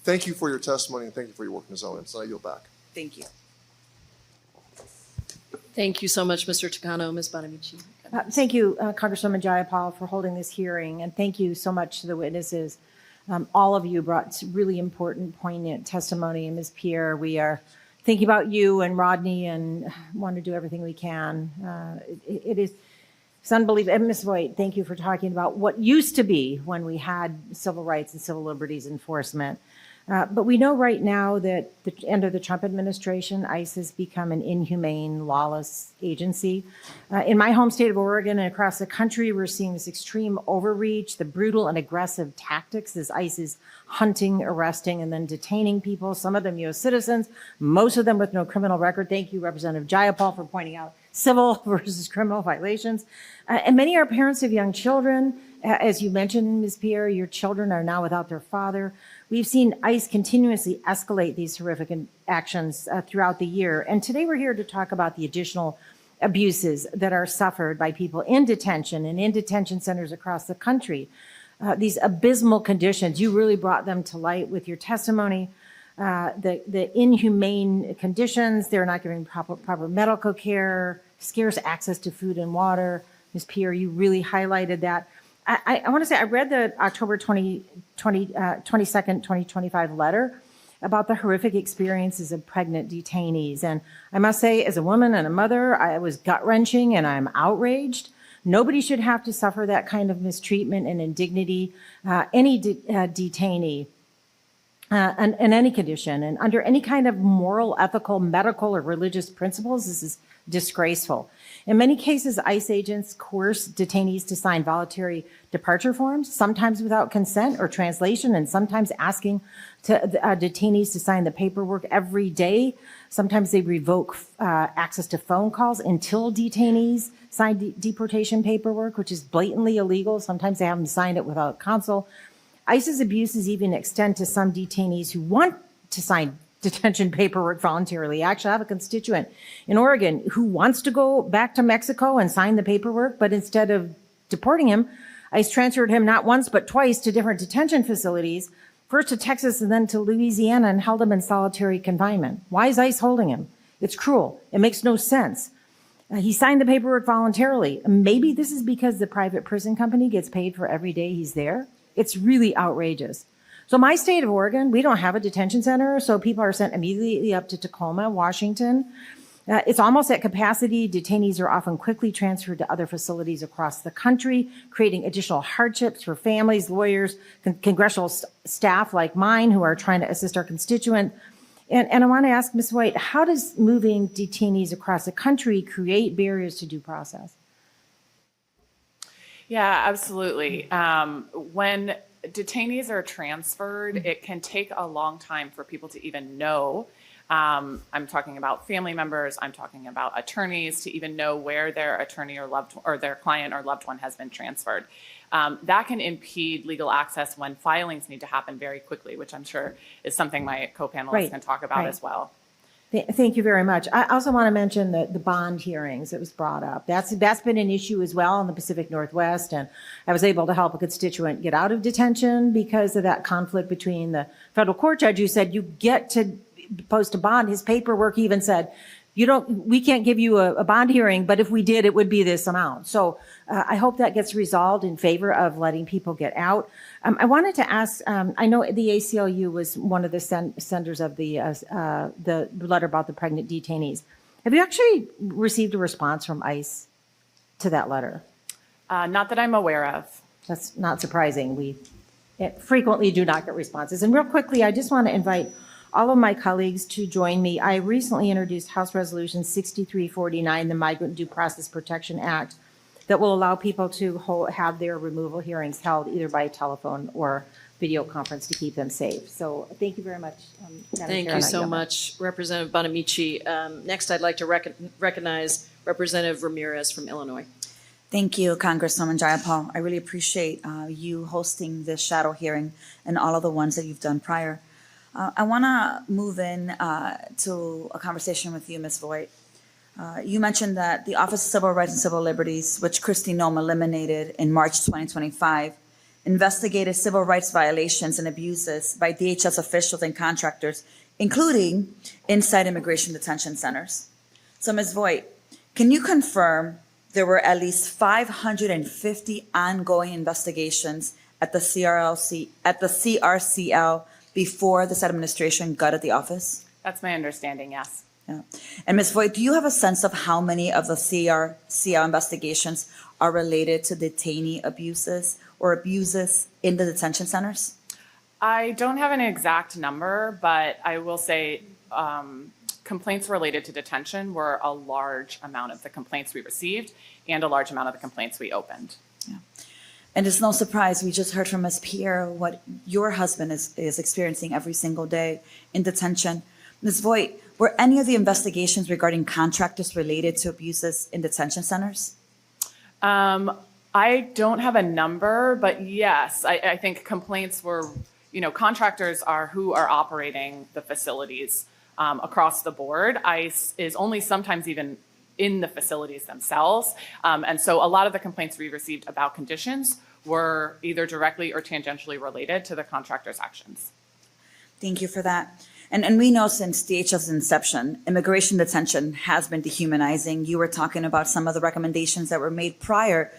Thank you for your testimony and thank you for your work, Ms. Owens. And I yield back. Thank you. Thank you so much, Mr. Takano. Ms. Bonamici. Thank you, Congresswoman Jayapal, for holding this hearing, and thank you so much to the witnesses. All of you brought really important, poignant testimony, and Ms. Pierre, we are thinking about you and Rodney and want to do everything we can. It's unbelievable. And Ms. Voigt, thank you for talking about what used to be when we had civil rights and civil liberties enforcement. But we know right now that under the Trump administration, ICE has become an inhumane, lawless agency. In my home state of Oregon and across the country, we're seeing this extreme overreach, the brutal and aggressive tactics as ICE is hunting, arresting, and then detaining people, some of them U.S. citizens, most of them with no criminal record. Thank you, Representative Jayapal, for pointing out civil versus criminal violations. And many are parents of young children. As you mentioned, Ms. Pierre, your children are now without their father. We've seen ICE continuously escalate these horrific actions throughout the year. And today we're here to talk about the additional abuses that are suffered by people in detention and in detention centers across the country. These abysmal conditions, you really brought them to light with your testimony. The inhumane conditions, they're not giving proper medical care, scarce access to food and water. Ms. Pierre, you really highlighted that. I want to say I read the October 22nd, 2025 letter about the horrific experiences of pregnant detainees. And I must say, as a woman and a mother, I was gut-wrenching and I'm outraged. Nobody should have to suffer that kind of mistreatment and indignity. Any detainee in any condition and under any kind of moral, ethical, medical, or religious principles, this is disgraceful. In many cases, ICE agents coerce detainees to sign voluntary departure forms, sometimes without consent or translation, and sometimes asking detainees to sign the paperwork every day. Sometimes they revoke access to phone calls until detainees sign deportation paperwork, which is blatantly illegal. Sometimes they have them sign it without counsel. ICE's abuses even extend to some detainees who want to sign detention paperwork voluntarily. Actually, I have a constituent in Oregon who wants to go back to Mexico and sign the paperwork, but instead of deporting him, ICE transferred him not once but twice to different detention facilities, first to Texas and then to Louisiana, and held him in solitary confinement. Why is ICE holding him? It's cruel. It makes no sense. He signed the paperwork voluntarily. Maybe this is because the private prison company gets paid for every day he's there. It's really outrageous. So my state of Oregon, we don't have a detention center, so people are sent immediately up to Tacoma, Washington. It's almost at capacity. Detainees are often quickly transferred to other facilities across the country, creating additional hardships for families, lawyers, congressional staff like mine who are trying to assist our constituent. And I want to ask Ms. White, how does moving detainees across the country create barriers to due process? Yeah, absolutely. When detainees are transferred, it can take a long time for people to even know. I'm talking about family members, I'm talking about attorneys, to even know where their attorney or their client or loved one has been transferred. That can impede legal access when filings need to happen very quickly, which I'm sure is something my co-panelists can talk about as well. Thank you very much. I also want to mention the bond hearings that was brought up. That's been an issue as well in the Pacific Northwest, and I was able to help a constituent get out of detention because of that conflict between the federal court judge who said you get to post a bond. His paperwork even said we can't give you a bond hearing, but if we did, it would be this amount. So I hope that gets resolved in favor of letting people get out. I wanted to ask, I know the ACLU was one of the senders of the letter about the pregnant detainees. Have you actually received a response from ICE to that letter? Not that I'm aware of. That's not surprising. We frequently do not get responses. And real quickly, I just want to invite all of my colleagues to join me. I recently introduced House Resolution 6349, the Migrant Due Process Protection Act, that will allow people to have their removal hearings held either by telephone or video conference to keep them safe. So thank you very much. Thank you so much, Representative Bonamici. Next, I'd like to recognize Representative Ramirez from Illinois. Thank you, Congresswoman Jayapal. I really appreciate you hosting this shadow hearing and all of the ones that you've done prior. I want to move in to a conversation with you, Ms. Voigt. You mentioned that the Office of Civil Rights and Civil Liberties, which Kristi Noem eliminated in March 2025, investigated civil rights violations and abuses by DHS officials and contractors, including inside immigration detention centers. So, Ms. Voigt, can you confirm there were at least 550 ongoing investigations at the CRCL before this administration gutted the office? That's my understanding, yes. Yeah. And Ms. Voigt, do you have a sense of how many of the CRCL investigations are related to detainee abuses or abuses in the detention centers? I don't have an exact number, but I will say complaints related to detention were a large amount of the complaints we received and a large amount of the complaints we opened. And it's no surprise, we just heard from Ms. Pierre what your husband is experiencing every single day in detention. Ms. Voigt, were any of the investigations regarding contractors related to abuses in detention centers? I don't have a number, but yes, I think complaints were, contractors are who are operating the facilities across the board. ICE is only sometimes even in the facilities themselves. And so a lot of the complaints we received about conditions were either directly or tangentially related to the contractor's actions. Thank you for that. And we know since DHS's inception, immigration detention has been dehumanizing. You were talking about some of the recommendations that were made prior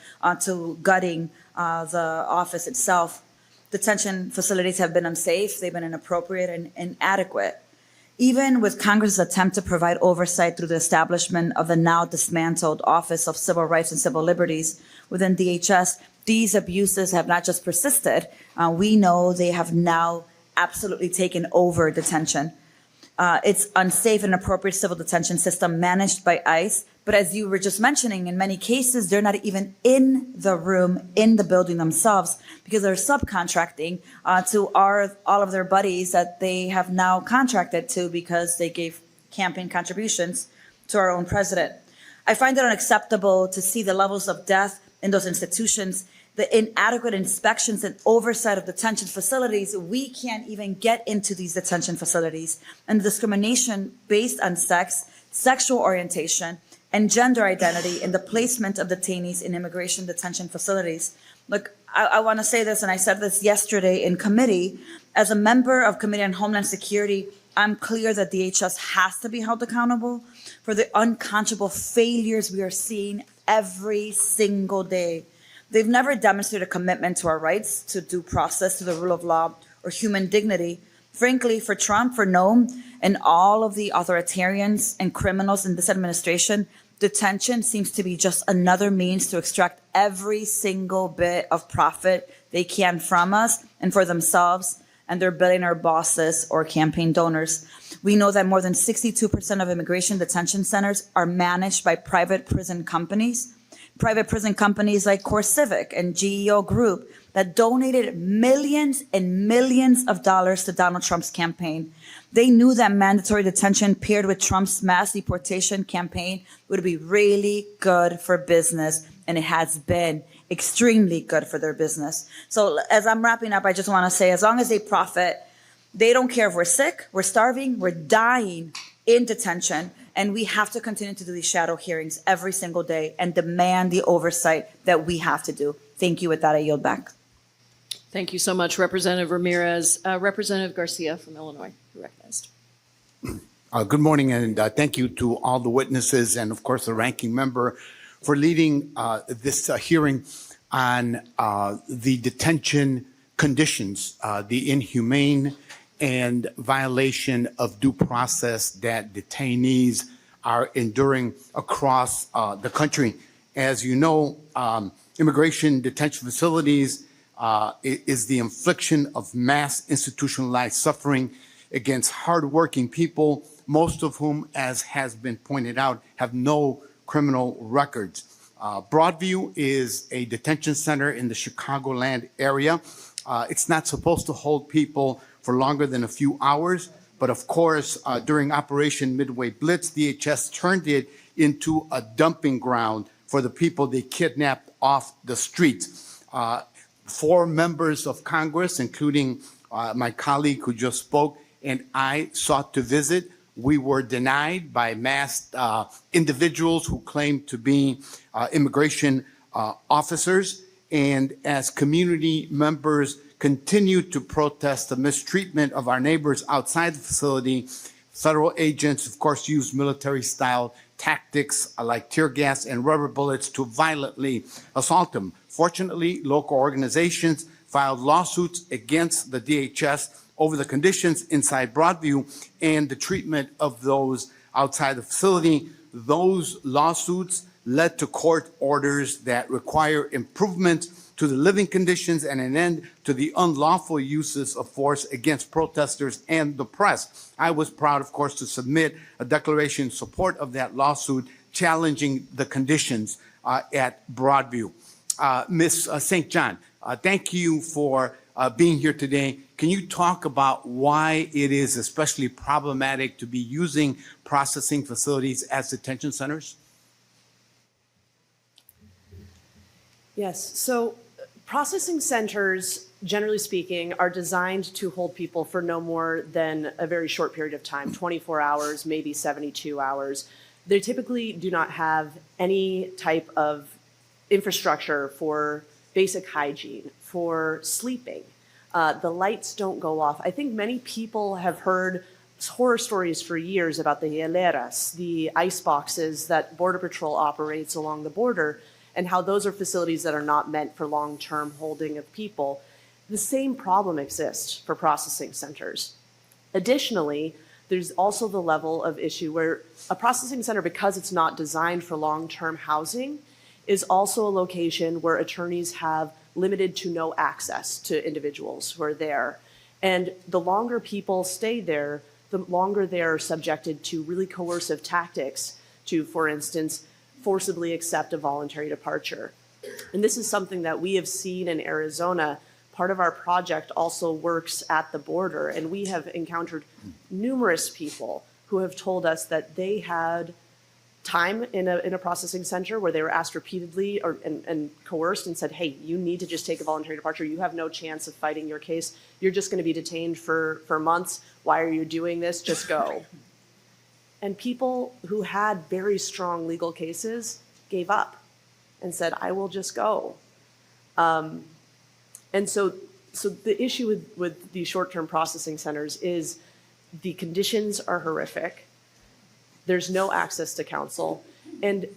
to gutting the office itself. Detention facilities have been unsafe, they've been inappropriate and inadequate. Even with Congress's attempt to provide oversight through the establishment of the now dismantled Office of Civil Rights and Civil Liberties within DHS, these abuses have not just persisted, we know they have now absolutely taken over detention. It's unsafe and inappropriate civil detention system managed by ICE. But as you were just mentioning, in many cases, they're not even in the room, in the building themselves, because they're subcontracting to all of their buddies that they have now contracted to because they gave campaign contributions to our own president. I find it unacceptable to see the levels of death in those institutions, the inadequate inspections and oversight of detention facilities. We can't even get into these detention facilities, and the discrimination based on sex, sexual orientation, and gender identity in the placement of detainees in immigration detention facilities. Look, I want to say this, and I said this yesterday in committee. As a member of Committee on Homeland Security, I'm clear that DHS has to be held accountable for the unconscionable failures we are seeing every single day. They've never demonstrated a commitment to our rights, to due process, to the rule of law, or human dignity. Frankly, for Trump, for Noam, and all of the authoritarians and criminals in this administration, detention seems to be just another means to extract every single bit of profit they can from us and for themselves and their billionaire bosses or campaign donors. We know that more than 62% of immigration detention centers are managed by private prison companies like CoreCivic and GEO Group that donated millions and millions of dollars to Donald Trump's campaign. They knew that mandatory detention paired with Trump's mass deportation campaign would be really good for business, and it has been extremely good for their business. So as I'm wrapping up, I just want to say, as long as they profit, they don't care if we're sick, we're starving, we're dying in detention, and we have to continue to do these shadow hearings every single day and demand the oversight that we have to do. Thank you. With that, I yield back. Thank you so much, Representative Ramirez. Representative Garcia from Illinois, you're recognized. Good morning, and thank you to all the witnesses and, of course, the ranking member for leading this hearing on the detention conditions, the inhumane and violation of due process that detainees are enduring across the country. As you know, immigration detention facilities is the infliction of mass institutionalized suffering against hardworking people, most of whom, as has been pointed out, have no criminal records. Broadview is a detention center in the Chicagoland area. It's not supposed to hold people for longer than a few hours, but of course, during Operation Midway Blitz, DHS turned it into a dumping ground for the people they kidnapped off the streets. 4 members of Congress, including my colleague who just spoke, and I sought to visit. We were denied by masked individuals who claimed to be immigration officers. And as community members continue to protest the mistreatment of our neighbors outside the facility, federal agents, of course, use military-style tactics like tear gas and rubber bullets to violently assault them. Fortunately, local organizations filed lawsuits against the DHS over the conditions inside Broadview and the treatment of those outside the facility. Those lawsuits led to court orders that require improvement to the living conditions and an end to the unlawful uses of force against protesters and the press. I was proud, of course, to submit a declaration in support of that lawsuit challenging the conditions at Broadview. Ms. St. John, thank you for being here today. Can you talk about why it is especially problematic to be using processing facilities as detention centers? Yes, so processing centers, generally speaking, are designed to hold people for no more than a very short period of time, 24 hours, maybe 72 hours. They typically do not have any type of infrastructure for basic hygiene, for sleeping. The lights don't go off. I think many people have heard horror stories for years about the hieleras, the ice boxes that Border Patrol operates along the border, and how those are facilities that are not meant for long-term holding of people. The same problem exists for processing centers. Additionally, there's also the level of issue where a processing center, because it's not designed for long-term housing, is also a location where attorneys have limited to no access to individuals who are there. And the longer people stay there, the longer they're subjected to really coercive tactics to, for instance, forcibly accept a voluntary departure. And this is something that we have seen in Arizona. Part of our project also works at the border, and we have encountered numerous people who have told us that they had time in a processing center where they were asked repeatedly and coerced and said, hey, you need to just take a voluntary departure. You have no chance of fighting your case. You're just going to be detained for months. Why are you doing this? Just go. And people who had very strong legal cases gave up and said, I will just go. And so the issue with these short-term processing centers is the conditions are horrific. There's no access to counsel. And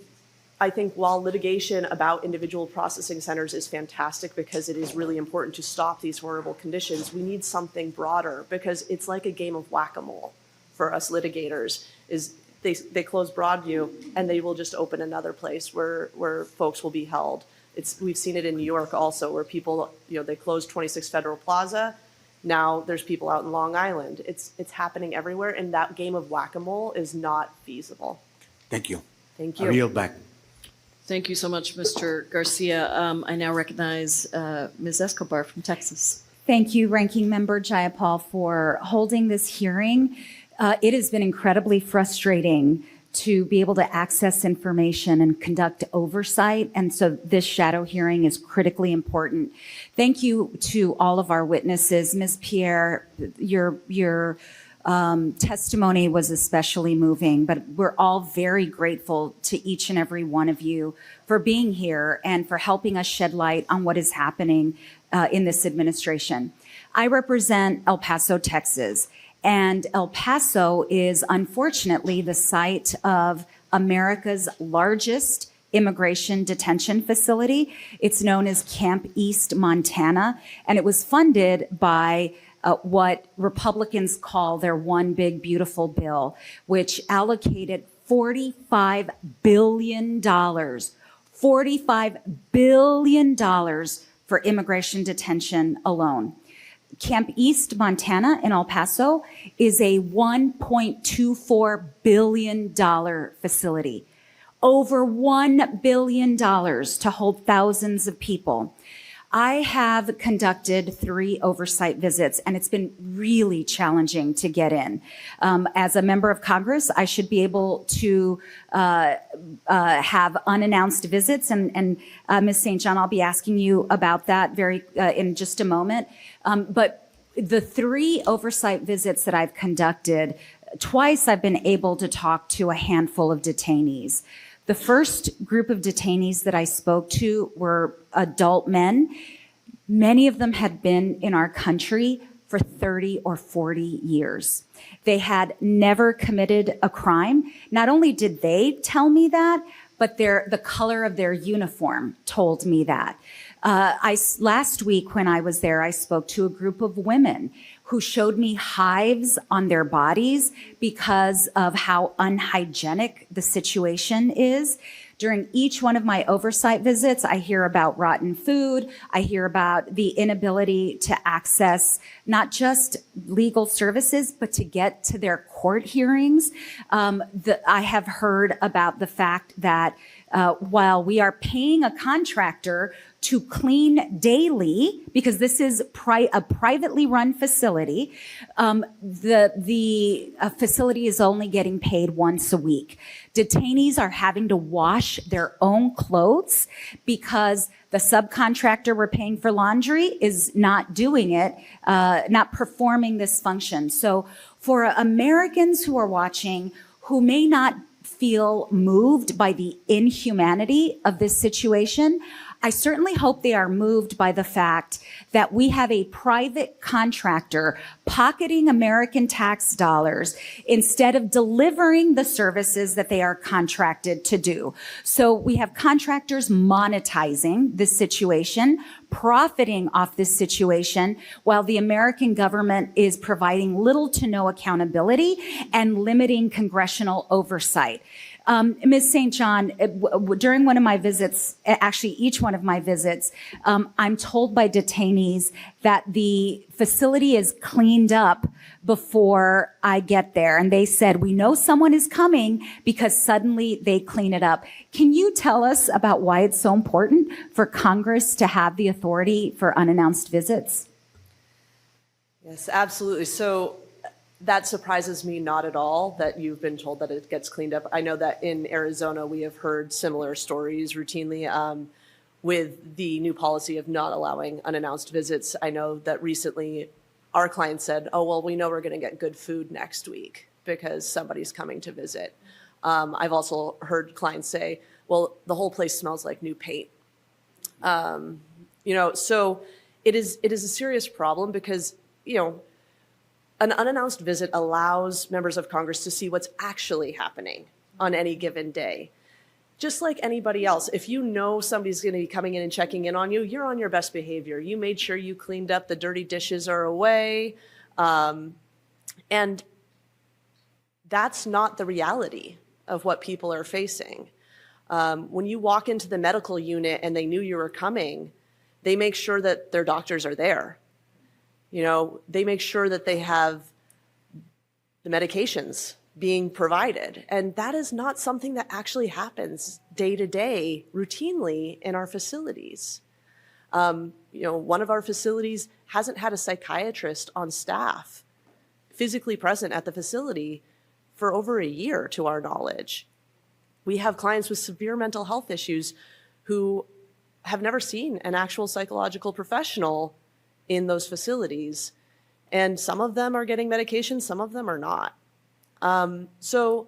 I think while litigation about individual processing centers is fantastic because it is really important to stop these horrible conditions, we need something broader because it's like a game of whack-a-mole for us litigators. Is they close Broadview and they will just open another place where folks will be held. We've seen it in New York also where people, they closed 26 Federal Plaza. Now there's people out in Long Island. It's happening everywhere, and that game of whack-a-mole is not feasible. Thank you. Thank you. I yield back. Thank you so much, Mr. Garcia. I now recognize Ms. Escobar from Texas. Thank you, Ranking Member Jayapal, for holding this hearing. It has been incredibly frustrating to be able to access information and conduct oversight. And so this shadow hearing is critically important. Thank you to all of our witnesses. Ms. Pierre, your testimony was especially moving, but we're all very grateful to each and every one of you for being here and for helping us shed light on what is happening in this administration. I represent El Paso, Texas. And El Paso is unfortunately the site of America's largest immigration detention facility. It's known as Camp East Montana, and it was funded by what Republicans call their One Big Beautiful Bill, which allocated $45 billion for immigration detention alone. Camp East Montana in El Paso is a $1.24 billion facility. Over $1 billion to hold thousands of people. I have conducted 3 oversight visits, and it's been really challenging to get in. As a member of Congress, I should be able to have unannounced visits, and Ms. St. John, I'll be asking you about that in just a moment. But the 3 oversight visits that I've conducted, twice I've been able to talk to a handful of detainees. The first group of detainees that I spoke to were adult men. Many of them had been in our country for 30 or 40 years. They had never committed a crime. Not only did they tell me that, but the color of their uniform told me that. Last week when I was there, I spoke to a group of women who showed me hives on their bodies because of how unhygienic the situation is. During each one of my oversight visits, I hear about rotten food. I hear about the inability to access not just legal services, but to get to their court hearings. I have heard about the fact that while we are paying a contractor to clean daily, because this is a privately run facility, the facility is only getting paid once a week. Detainees are having to wash their own clothes because the subcontractor we're paying for laundry is not doing it, not performing this function. So for Americans who are watching who may not feel moved by the inhumanity of this situation, I certainly hope they are moved by the fact that we have a private contractor pocketing American tax dollars instead of delivering the services that they are contracted to do. So we have contractors monetizing this situation, profiting off this situation, while the American government is providing little to no accountability and limiting congressional oversight. Ms. St. John, during one of my visits, actually each one of my visits, I'm told by detainees that the facility is cleaned up before I get there. And they said, we know someone is coming because suddenly they clean it up. Can you tell us about why it's so important for Congress to have the authority for unannounced visits? Yes, absolutely. So that surprises me not at all that you've been told that it gets cleaned up. I know that in Arizona, we have heard similar stories routinely with the new policy of not allowing unannounced visits. I know that recently our client said, oh, well, we know we're going to get good food next week because somebody's coming to visit. I've also heard clients say, well, the whole place smells like new paint. So it is a serious problem because, an unannounced visit allows members of Congress to see what's actually happening on any given day. Just like anybody else, if you know somebody's going to be coming in and checking in on you, you're on your best behavior. You made sure you cleaned up, the dirty dishes are away. And that's not the reality of what people are facing. When you walk into the medical unit and they knew you were coming, they make sure that their doctors are there. They make sure that they have the medications being provided. And that is not something that actually happens day to day routinely in our facilities. One of our facilities hasn't had a psychiatrist on staff physically present at the facility for over a year, to our knowledge. We have clients with severe mental health issues who have never seen an actual psychological professional in those facilities. And some of them are getting medication, some of them are not. So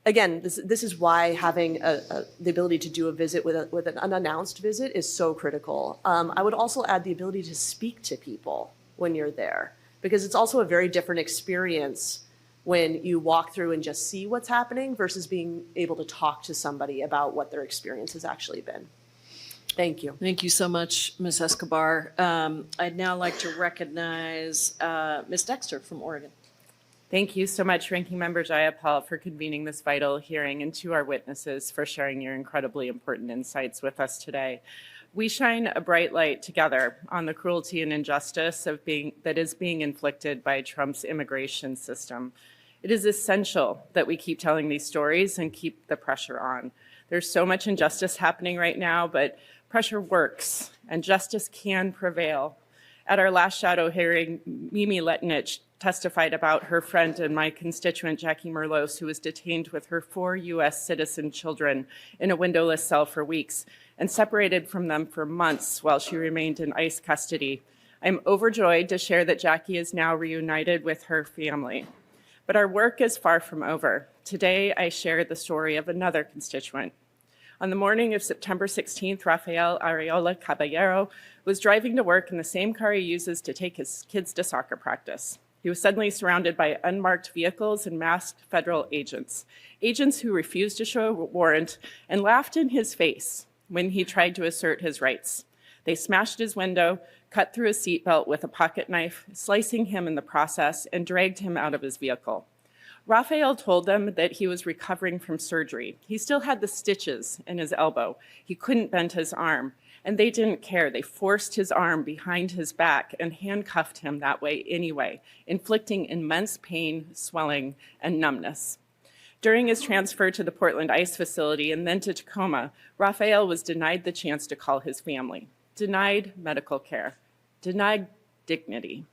again, this is why having the ability to do a visit with an unannounced visit is so critical. I would also add the ability to speak to people when you're there, because it's also a very different experience when you walk through and just see what's happening versus being able to talk to somebody about what their experience has actually been. Thank you. Thank you so much, Ms. Escobar. I'd now like to recognize Ms. Dexter from Oregon. Thank you so much, Ranking Member Jayapal, for convening this vital hearing, and to our witnesses for sharing your incredibly important insights with us today. We shine a bright light together on the cruelty and injustice that is being inflicted by Trump's immigration system. It is essential that we keep telling these stories and keep the pressure on. There's so much injustice happening right now, but pressure works, and justice can prevail. At our last shadow hearing, Mimi Letinich testified about her friend and my constituent, Jackie Merlos, who was detained with her 4 U.S. citizen children in a windowless cell for weeks and separated from them for months while she remained in ICE custody. I'm overjoyed to share that Jackie is now reunited with her family. But our work is far from over. Today, I share the story of another constituent. On the morning of September 16th, Rafael Areola Caballero was driving to work in the same car he uses to take his kids to soccer practice. He was suddenly surrounded by unmarked vehicles and masked federal agents who refused to show a warrant and laughed in his face when he tried to assert his rights. They smashed his window, cut through his seatbelt with a pocket knife, slicing him in the process, and dragged him out of his vehicle. Raphael told them that he was recovering from surgery. He still had the stitches in his elbow. He couldn't bend his arm, and they didn't care. They forced his arm behind his back and handcuffed him that way anyway, inflicting immense pain, swelling, and numbness. During his transfer to the Portland ICE facility and then to Tacoma, Raphael was denied the chance to call his family, denied medical care, denied dignity.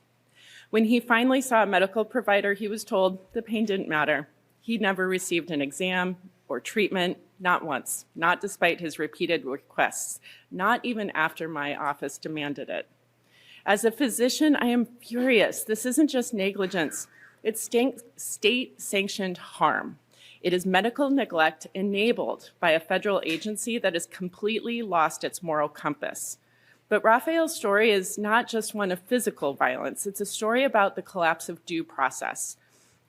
When he finally saw a medical provider, he was told the pain didn't matter. He never received an exam or treatment, not once, not despite his repeated requests, not even after my office demanded it. As a physician, I am furious. This isn't just negligence. It's state-sanctioned harm. It is medical neglect enabled by a federal agency that has completely lost its moral compass. But Raphael's story is not just one of physical violence. It's a story about the collapse of due process.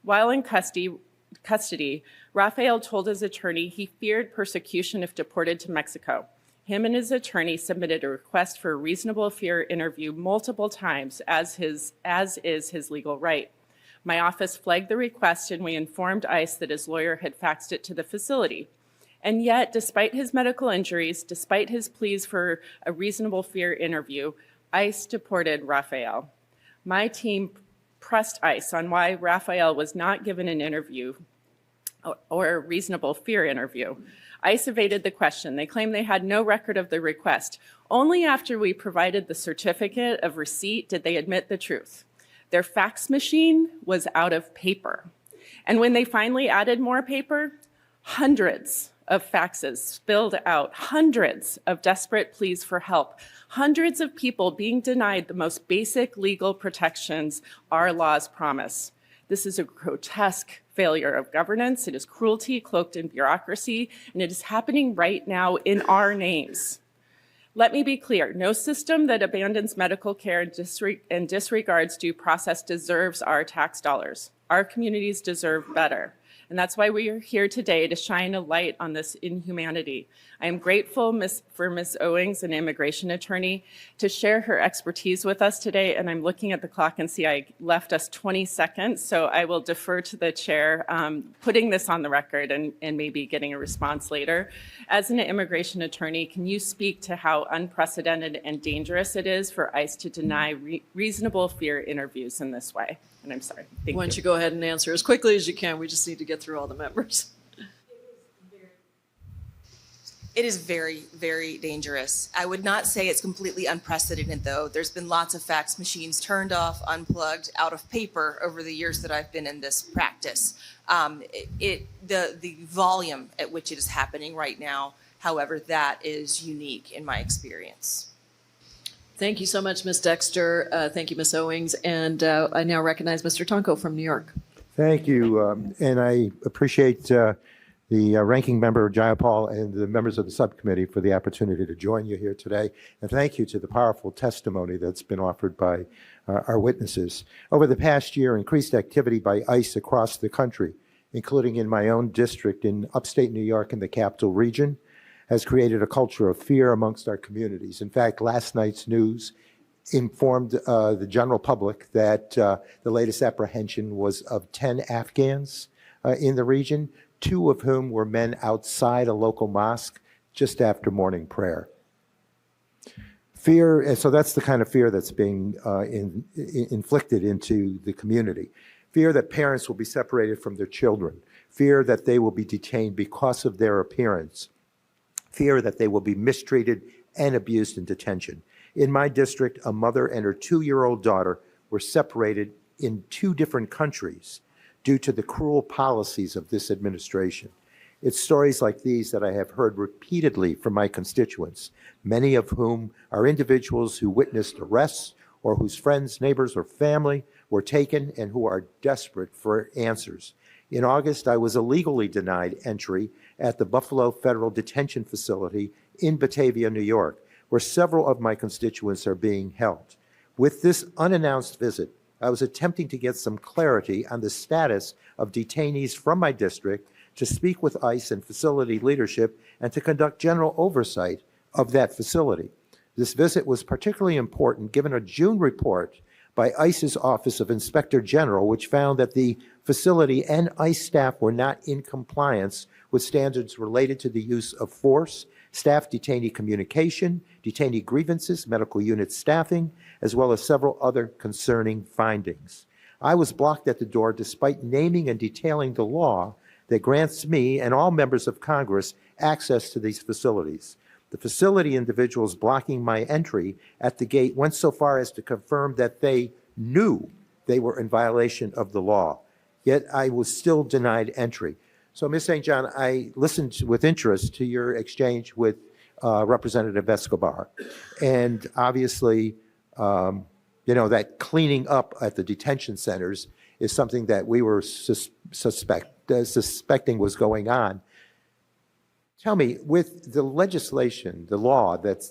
While in custody, Raphael told his attorney he feared persecution if deported to Mexico. Him and his attorney submitted a request for a reasonable fear interview multiple times, as is his legal right. My office flagged the request, and we informed ICE that his lawyer had faxed it to the facility. And yet, despite his medical injuries, despite his pleas for a reasonable fear interview, ICE deported Raphael. My team pressed ICE on why Raphael was not given an interview or a reasonable fear interview. ICE evaded the question. They claimed they had no record of the request. Only after we provided the certificate of receipt did they admit the truth. Their fax machine was out of paper. And when they finally added more paper, hundreds of faxes spilled out, hundreds of desperate pleas for help, hundreds of people being denied the most basic legal protections our laws promise. This is a grotesque failure of governance. It is cruelty cloaked in bureaucracy, and it is happening right now in our names. Let me be clear, no system that abandons medical care and disregards due process deserves our tax dollars. Our communities deserve better. And that's why we are here today, to shine a light on this inhumanity. I am grateful for Ms. Owings, an immigration attorney, to share her expertise with us today. And I'm looking at the clock and see I left us 20 seconds. So I will defer to the chair, putting this on the record and maybe getting a response later. As an immigration attorney, can you speak to how unprecedented and dangerous it is for ICE to deny reasonable fear interviews in this way? And I'm sorry. Thank you. Why don't you go ahead and answer as quickly as you can? We just need to get through all the members. It is very, very dangerous. I would not say it's completely unprecedented, though. There's been lots of fax machines turned off, unplugged, out of paper over the years that I've been in this practice. The volume at which it is happening right now, however, that is unique in my experience. Thank you so much, Ms. Dexter. Thank you, Ms. Owings. And I now recognize Mr. Tonko from New York. Thank you. And I appreciate the ranking member, Jayapal, and the members of the subcommittee for the opportunity to join you here today. And thank you to the powerful testimony that's been offered by our witnesses. Over the past year, increased activity by ICE across the country, including in my own district in upstate New York in the Capital Region, has created a culture of fear amongst our communities. In fact, last night's news informed the general public that the latest apprehension was of 10 Afghans in the region, 2 of whom were men outside a local mosque just after morning prayer. Fear, and so that's the kind of fear that's being inflicted into the community. Fear that parents will be separated from their children. Fear that they will be detained because of their appearance. Fear that they will be mistreated and abused in detention. In my district, a mother and her 2-year-old daughter were separated in 2 different countries due to the cruel policies of this administration. It's stories like these that I have heard repeatedly from my constituents, many of whom are individuals who witnessed arrests or whose friends, neighbors, or family were taken and who are desperate for answers. In August, I was illegally denied entry at the Buffalo Federal Detention Facility in Batavia, New York, where several of my constituents are being held. With this unannounced visit, I was attempting to get some clarity on the status of detainees from my district, to speak with ICE and facility leadership, and to conduct general oversight of that facility. This visit was particularly important given a June report by ICE's Office of Inspector General, which found that the facility and ICE staff were not in compliance with standards related to the use of force, staff detainee communication, detainee grievances, medical unit staffing, as well as several other concerning findings. I was blocked at the door despite naming and detailing the law that grants me and all members of Congress access to these facilities. The facility individuals blocking my entry at the gate went so far as to confirm that they knew they were in violation of the law, yet I was still denied entry. So, Ms. St. John, I listened with interest to your exchange with Representative Escobar, and obviously, that cleaning up at the detention centers is something that we were suspecting was going on. Tell me, with the legislation, the law that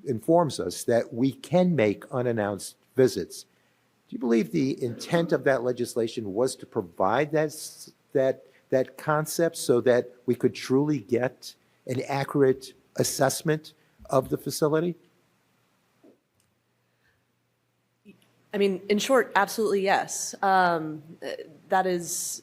informs us that we can make unannounced visits, do you believe the intent of that legislation was to provide that concept so that we could truly get an accurate assessment of the facility? I mean, in short, absolutely yes. That is,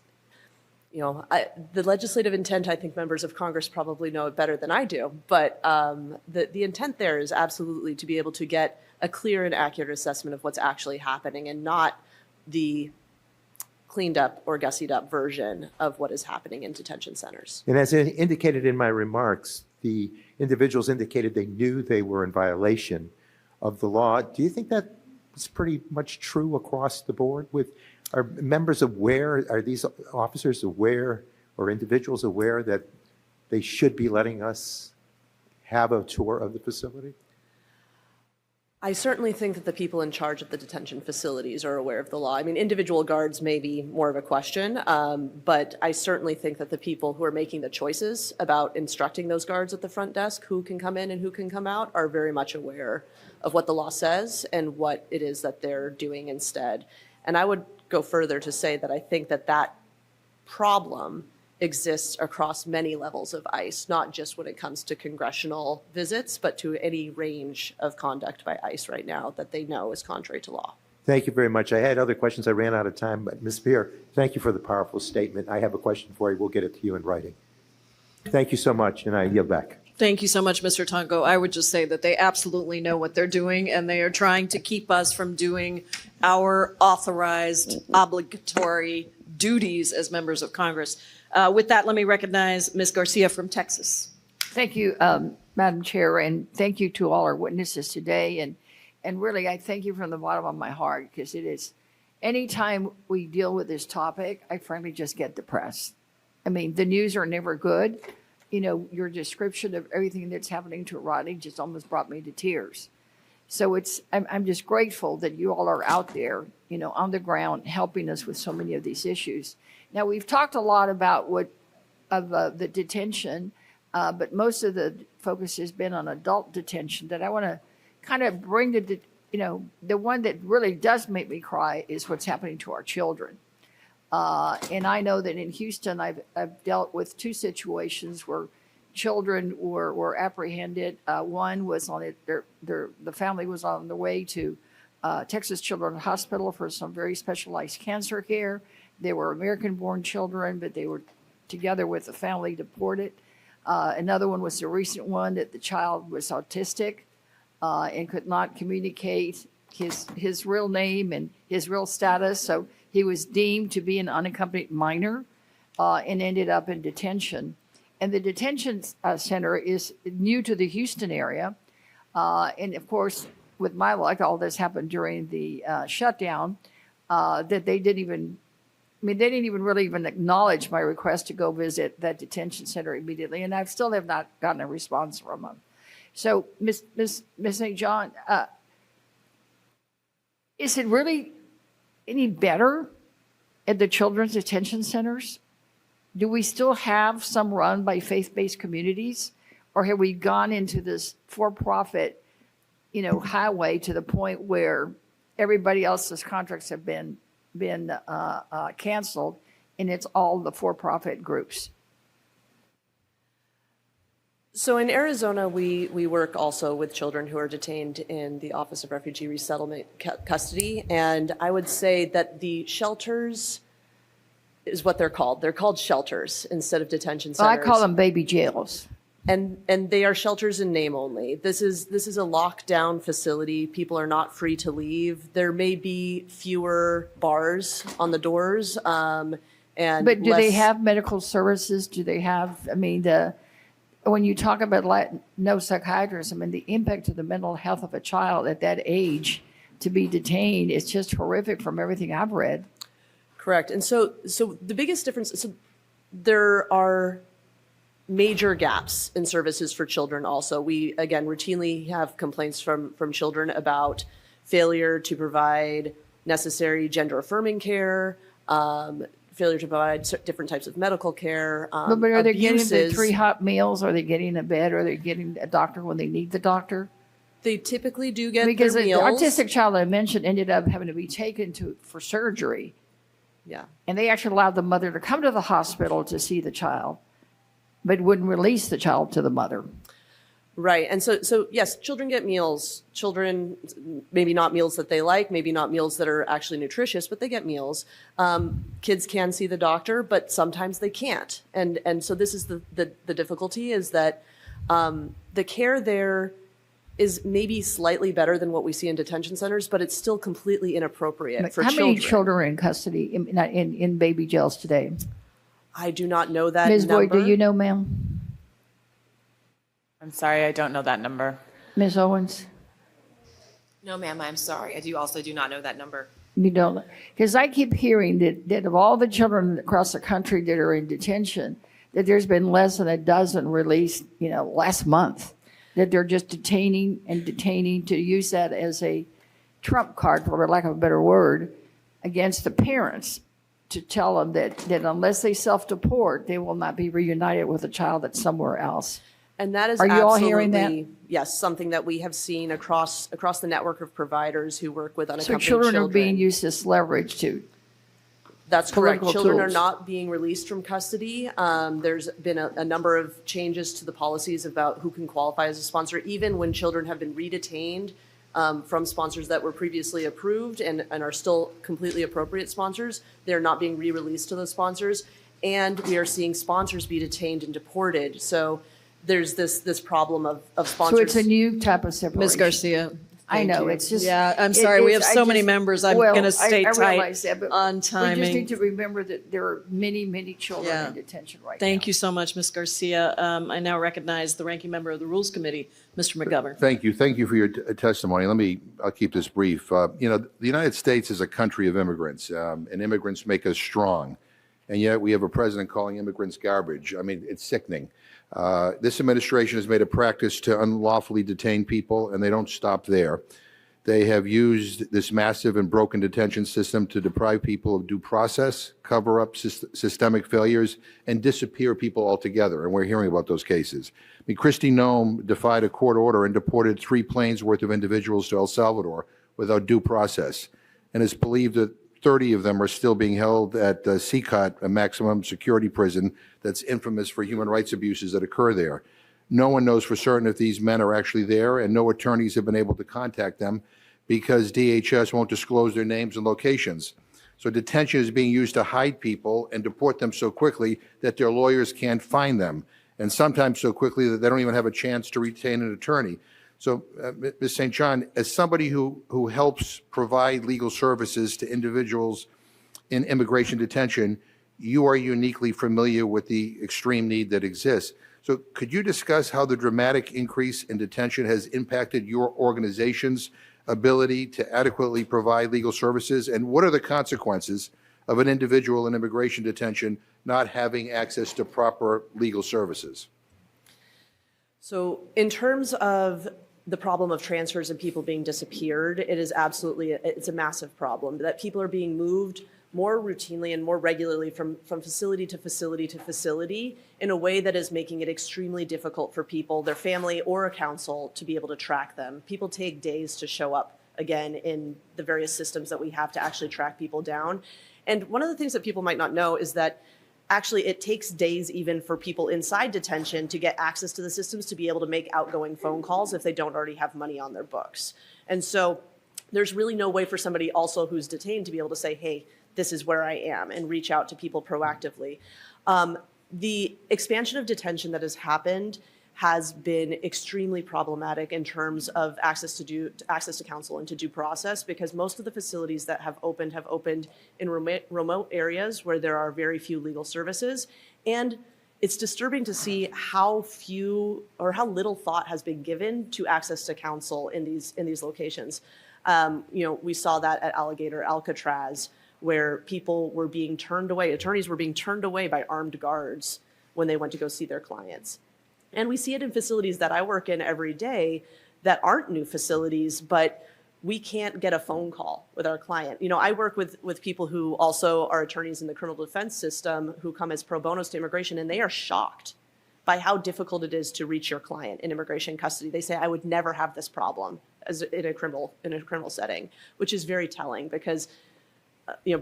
the legislative intent, I think members of Congress probably know it better than I do, but the intent there is absolutely to be able to get a clear and accurate assessment of what's actually happening and not the cleaned up or gussied up version of what is happening in detention centers. And as indicated in my remarks, the individuals indicated they knew they were in violation of the law. Do you think that is pretty much true across the board? Are members aware, are these officers aware or individuals aware that they should be letting us have a tour of the facility? I certainly think that the people in charge of the detention facilities are aware of the law. I mean, individual guards may be more of a question, but I certainly think that the people who are making the choices about instructing those guards at the front desk who can come in and who can come out are very much aware of what the law says and what it is that they're doing instead. And I would go further to say that I think that that problem exists across many levels of ICE, not just when it comes to congressional visits, but to any range of conduct by ICE right now that they know is contrary to law. Thank you very much. I had other questions. I ran out of time, but Ms. Pierre, thank you for the powerful statement. I have a question for you. We'll get it to you in writing. Thank you so much, and I yield back. Thank you so much, Mr. Tonko. I would just say that they absolutely know what they're doing, and they are trying to keep us from doing our authorized, obligatory duties as members of Congress. With that, let me recognize Ms. Garcia from Texas. Thank you, Madam Chair, and thank you to all our witnesses today. And really, I thank you from the bottom of my heart, because it is, anytime we deal with this topic, I frankly just get depressed. I mean, the news are never good. Your description of everything that's happening to Rodney just almost brought me to tears. So I'm just grateful that you all are out there, on the ground, helping us with so many of these issues. Now, we've talked a lot about the detention, but most of the focus has been on adult detention. That I want to kind of bring the one that really does make me cry is what's happening to our children. And I know that in Houston, I've dealt with two situations where children were apprehended. One was the family was on the way to Texas Children's Hospital for some very specialized cancer care. They were American-born children, but they were together with the family deported. Another one was the recent one that the child was autistic and could not communicate his real name and his real status. So he was deemed to be an unaccompanied minor and ended up in detention. And the detention center is new to the Houston area. And of course, with my luck, all this happened during the shutdown, that they didn't even really acknowledge my request to go visit that detention center immediately. And I still have not gotten a response from them. So, Ms. St. John, is it really any better at the children's detention centers? Do we still have some run by faith-based communities? Or have we gone into this for-profit, highway to the point where everybody else's contracts have been canceled, and it's all the for-profit groups? So in Arizona, we work also with children who are detained in the Office of Refugee Resettlement custody. And I would say that the shelters is what they're called. They're called shelters instead of detention So I centers. call them baby jails. And they are shelters in name only. This is a lockdown facility. People are not free to leave. There may be fewer bars on the doors, and But do they less- have medical services? Do they have, I mean, when you talk about no psychiatrists, I mean, the impact to the mental health of a child at that age to be detained is just horrific from everything I've read. Correct. And so the biggest difference, so there are major gaps in services for children also. We, again, routinely have complaints from children about failure to provide necessary gender-affirming care, failure to provide different types of medical care, But are they getting the abuses. 3 hot meals? Are they getting a bed? Are they getting a doctor when they need the doctor? They typically do get Because their the meals. autistic child I mentioned ended up having to be taken for surgery. Yeah. And they actually allowed the mother to come to the hospital to see the child, but wouldn't release the child to the mother. Right. And so yes, children get meals. Children, maybe not meals that they like, maybe not meals that are actually nutritious, but they get meals. Kids can see the doctor, but sometimes they can't. And so this is the difficulty is that the care there is maybe slightly better than what we see in detention centers, but it's still completely inappropriate for How children. many children are in custody in baby jails today? I do not know that Ms. number. Boyd, do you know, ma'am? I'm sorry, I don't know that number. Ms. Owens? No, ma'am, I'm sorry. I do not know that number. You don't? Because I keep hearing that of all the children across the country that are in detention, that there's been less than a dozen released, last month. That they're just detaining to use that as a trump card, for lack of a better word, against the parents to tell them that unless they self-deport, they will not be reunited with a child that's somewhere else. And that is Are you all absolutely, hearing that? yes, something that we have seen across the network of providers who work with So unaccompanied children are being used as leverage to. That's correct. political Children are tools. not being released from custody. There's been a number of changes to the policies about who can qualify as a sponsor, even when children have been redetained from sponsors that were previously approved and are still completely appropriate sponsors. They're not being re-released to those sponsors. And we are seeing sponsors be detained and deported. So there's this problem of sponsors. So it's a new type of separation. Ms. Garcia. I thank know, you. it's just. Yeah, I'm sorry, we have I so many just- members. I'm well, going to stay I tight realize that, but on We just timing. need to remember that there are many, many children Yeah. in detention right now. Thank you so much, Ms. Garcia. I now recognize the ranking member of the Rules Committee, Mr. McGovern. Thank you. Thank you for your testimony. I'll keep this brief. The United States is a country of immigrants, and immigrants make us strong. And yet we have a president calling immigrants garbage. I mean, it's sickening. This administration has made a practice to unlawfully detain people, and they don't stop there. They have used this massive and broken detention system to deprive people of due process, cover up systemic failures, and disappear people altogether. And we're hearing about those cases. I mean, Kristi Noem defied a court order and deported 3 planes worth of individuals to El Salvador without due process. And it's believed that 30 of them are still being held at CCOT, a maximum security prison that's infamous for human rights abuses that occur there. No one knows for certain if these men are actually there, and no attorneys have been able to contact them because DHS won't disclose their names and locations. So detention is being used to hide people and deport them so quickly that their lawyers can't find them, and sometimes so quickly that they don't even have a chance to retain an attorney. So, Ms. St. John, as somebody who helps provide legal services to individuals in immigration detention, you are uniquely familiar with the extreme need that exists. So could you discuss how the dramatic increase in detention has impacted your organization's ability to adequately provide legal services? And what are the consequences of an individual in immigration detention not having access to proper legal services? So in terms of the problem of transfers and people being disappeared, it is absolutely, it's a massive problem that people are being moved more routinely and more regularly from facility to facility to facility in a way that is making it extremely difficult for people, their family or a counsel to be able to track them. People take days to show up again in the various systems that we have to actually track people down. And one of the things that people might not know is that Actually, it takes days even for people inside detention to get access to the systems to be able to make outgoing phone calls if they don't already have money on their books. And so there's really no way for somebody also who's detained to be able to say, hey, this is where I am, and reach out to people proactively. The expansion of detention that has happened has been extremely problematic in terms of access to counsel and to due process, because most of the facilities that have opened in remote areas where there are very few legal services. And it's disturbing to see how few or how little thought has been given to access to counsel in these locations. We saw that at Alligator Alcatraz, where people were being turned away, attorneys were being turned away by armed guards when they went to go see their clients. And we see it in facilities that I work in every day that aren't new facilities, but we can't get a phone call with our client. I work with people who also are attorneys in the criminal defense system who come as pro bonos to immigration, and they are shocked by how difficult it is to reach your client in immigration custody. They say, I would never have this problem as in a criminal setting, which is very telling, because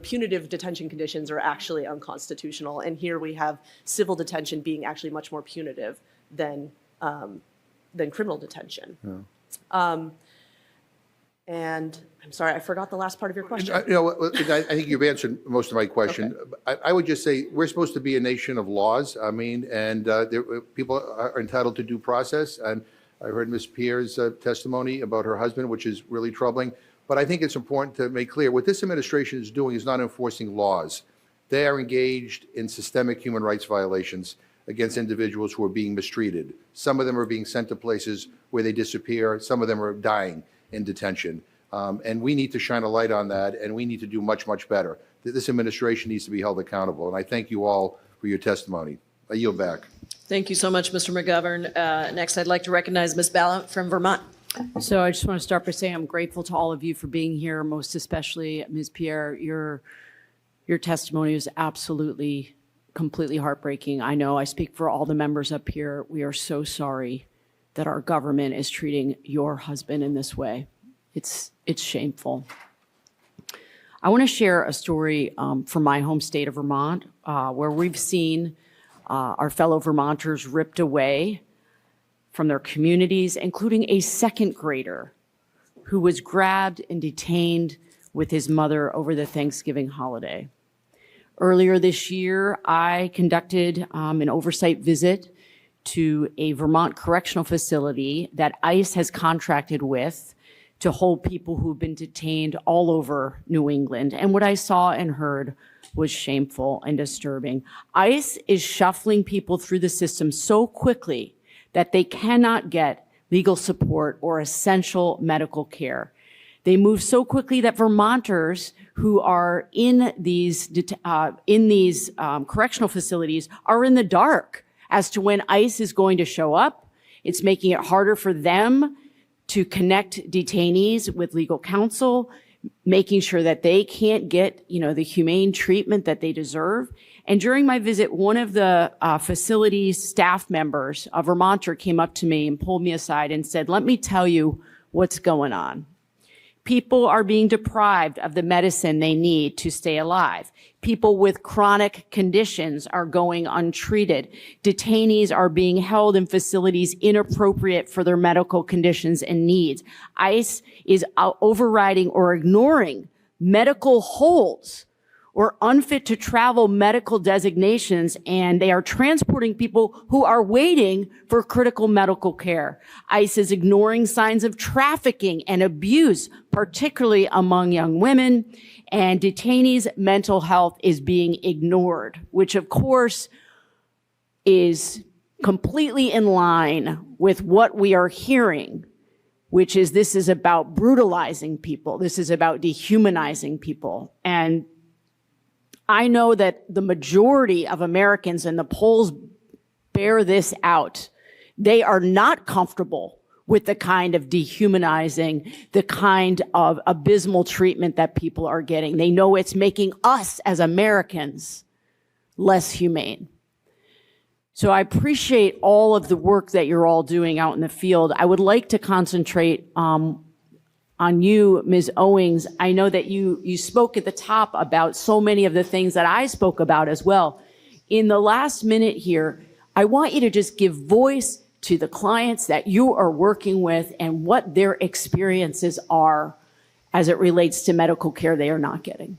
punitive detention conditions are actually unconstitutional. And here we have civil detention being actually much more punitive than criminal detention. Yeah. And I'm sorry, I forgot the last part of your question. I think you've answered most of my question. Okay. I would just say we're supposed to be a nation of laws. And people are entitled to due process. And I heard Ms. Pierre's testimony about her husband, which is really troubling. But I think it's important to make clear what this administration is doing is not enforcing laws. They are engaged in systemic human rights violations against individuals who are being mistreated. Some of them are being sent to places where they disappear. Some of them are dying in detention. And we need to shine a light on that, and we need to do much, much better. This administration needs to be held accountable. And I thank you all for your testimony. I yield back. Thank you so much, Mr. McGovern. Next, I'd like to recognize Ms. Ballant from Vermont. So I just want to start by saying I'm grateful to all of you for being here, most especially Ms. Pierre. Your testimony is absolutely, completely heartbreaking. I know I speak for all the members up here. We are so sorry that our government is treating your husband in this way. It's shameful. I want to share a story from my home state of Vermont, where we've seen our fellow Vermonters ripped away from their communities, including a second grader who was grabbed and detained with his mother over the Thanksgiving holiday. Earlier this year, I conducted an oversight visit to a Vermont correctional facility that ICE has contracted with to hold people who've been detained all over New England. And what I saw and heard was shameful and disturbing. ICE is shuffling people through the system so quickly that they cannot get legal support or essential medical care. They move so quickly that Vermonters who are in these correctional facilities are in the dark as to when ICE is going to show up. It's making it harder for them to connect detainees with legal counsel, making sure that they can't get, the humane treatment that they deserve. And during my visit, one of the facility's staff members, a Vermonter, came up to me and pulled me aside and said, let me tell you what's going on. People are being deprived of the medicine they need to stay alive. People with chronic conditions are going untreated. Detainees are being held in facilities inappropriate for their medical conditions and needs. ICE is overriding or ignoring medical holds or unfit to travel medical designations, and they are transporting people who are waiting for critical medical care. ICE is ignoring signs of trafficking and abuse, particularly among young women, and detainees' mental health is being ignored, which of course is completely in line with what we are hearing, which is this is about brutalizing people. This is about dehumanizing people. And I know that the majority of Americans, and the polls bear this out, they are not comfortable with the kind of dehumanizing, the kind of abysmal treatment that people are getting. They know it's making us as Americans less humane. So I appreciate all of the work that you're all doing out in the field. I would like to concentrate on you, Ms. Owings. I know that you spoke at the top about so many of the things that I spoke about as well. in the last minute here, I want you to just give voice to the clients that you are working with and what their experiences are as it relates to medical care they are not getting.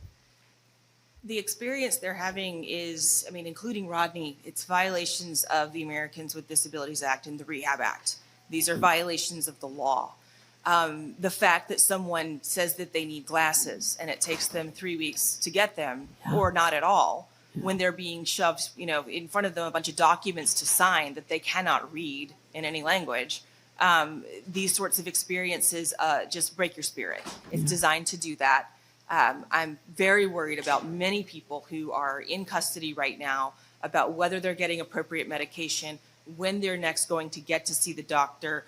The experience they're having is, I mean, including Rodney, it's violations of the Americans with Disabilities Act and the Rehab Act. These are violations of the law. The fact that someone says that they need glasses and it takes them 3 weeks to get them, or not at all, when they're being shoved, in front of them a bunch of documents to sign that they cannot read in any language. These sorts of experiences just break your spirit. It's designed to do that. I'm very worried about many people who are in custody right now about whether they're getting appropriate medication, when they're next going to get to see the doctor,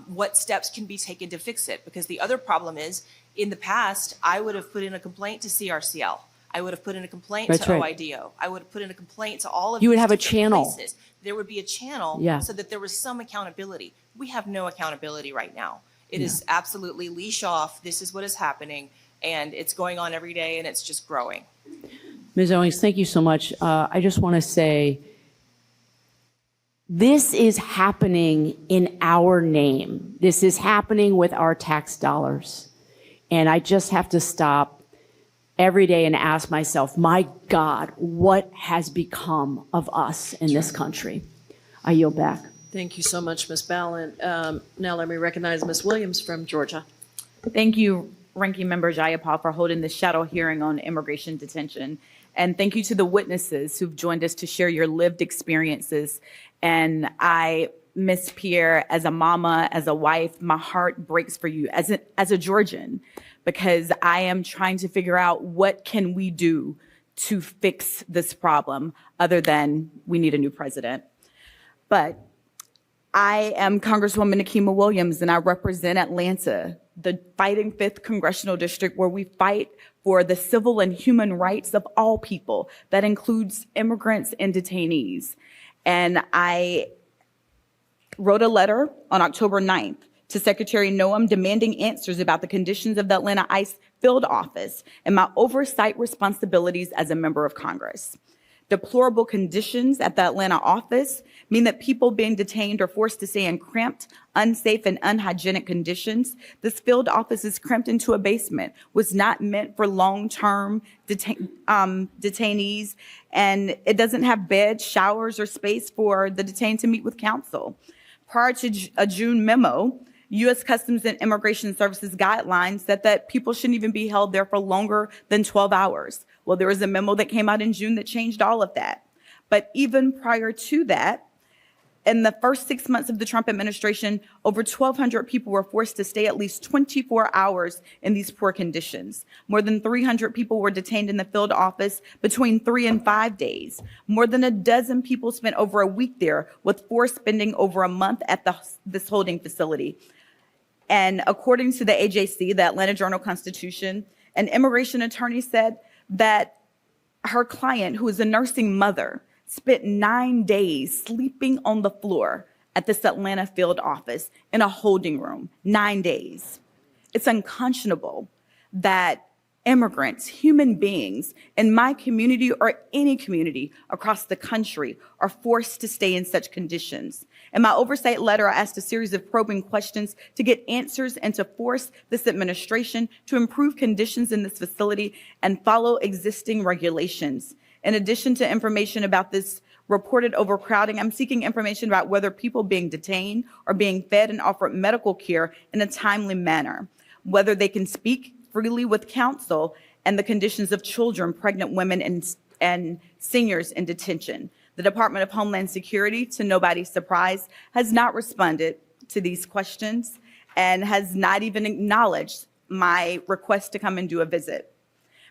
what steps can be taken to fix it. Because the other problem is, in the past, I would have put in a complaint to CRCL. I would have put in a complaint to OIDO. I would have put in a complaint to all of You would these have a different channel. places. There would be a channel so that there was some accountability. We have no accountability right now. It is absolutely leash off. This is what is happening, and it's going on every day, and it's just growing. Ms. Owings, thank you so much. I just want to say, this is happening in our name. This is happening with our tax dollars. And I just have to stop every day and ask myself, my God, what has become of us in this country? I yield back. Thank you so much, Ms. Ballant. Now let me recognize Ms. Williams from Georgia. Thank you, Ranking Member Jayapal, for holding this shadow hearing on immigration detention. And thank you to the witnesses who've joined us to share your lived experiences. And I, Ms. Pierre, as a mama, as a wife, my heart breaks for you as a Georgian, because I am trying to figure out what can we do to fix this problem other than we need a new president. But I am Congresswoman Nikema Williams, and I represent Atlanta, the fighting 5th Congressional District, where we fight for the civil and human rights of all people. That includes immigrants and detainees. And I wrote a letter on October 9th to Secretary Noam demanding answers about the conditions of the Atlanta ICE field office and my oversight responsibilities as a member of Congress. Deplorable conditions at the Atlanta office mean that people being detained are forced to stay in cramped, unsafe, and unhygienic conditions. This field office is cramped into a basement, was not meant for long-term detainees, and it doesn't have beds, showers, or space for the detained to meet with counsel. Prior to a June memo, U.S. Customs and Immigration Services guidelines said that people shouldn't even be held there for longer than 12 hours. Well, there was a memo that came out in June that changed all of that. But even prior to that, in the first 6 months of the Trump administration, over 1,200 people were forced to stay at least 24 hours in these poor conditions. More than 300 people were detained in the field office between 3 and 5 days. More than a dozen people spent over a week there, with 4 spending over a month at this holding facility. And according to the AJC, the Atlanta Journal-Constitution, an immigration attorney said that her client, who is a nursing mother, spent 9 days sleeping on the floor at this Atlanta field office in a holding room. 9 days. It's unconscionable that immigrants, human beings in my community or any community across the country are forced to stay in such conditions. In my oversight letter, I asked a series of probing questions to get answers and to force this administration to improve conditions in this facility and follow existing regulations. In addition to information about this reported overcrowding, I'm seeking information about whether people being detained are being fed and offered medical care in a timely manner, whether they can speak freely with counsel, and the conditions of children, pregnant women, and seniors in detention. The Department of Homeland Security, to nobody's surprise, has not responded to these questions and has not even acknowledged my request to come and do a visit.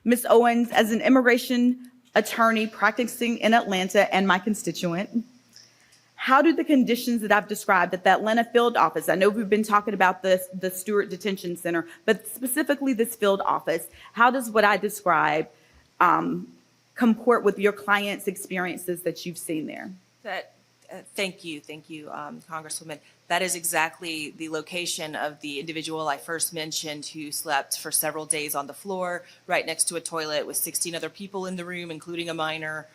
Ms. Owens, as an immigration attorney practicing in Atlanta and my constituent, how do the conditions that I've described at the Atlanta field office, I know we've been talking about the Stewart Detention Center, but specifically this field office, how does what I describe comport with your clients' experiences that you've seen there? Thank you, Congresswoman. That is exactly the location of the individual I first mentioned who slept for several days on the floor right next to a toilet with 16 other people in the room, including a minor.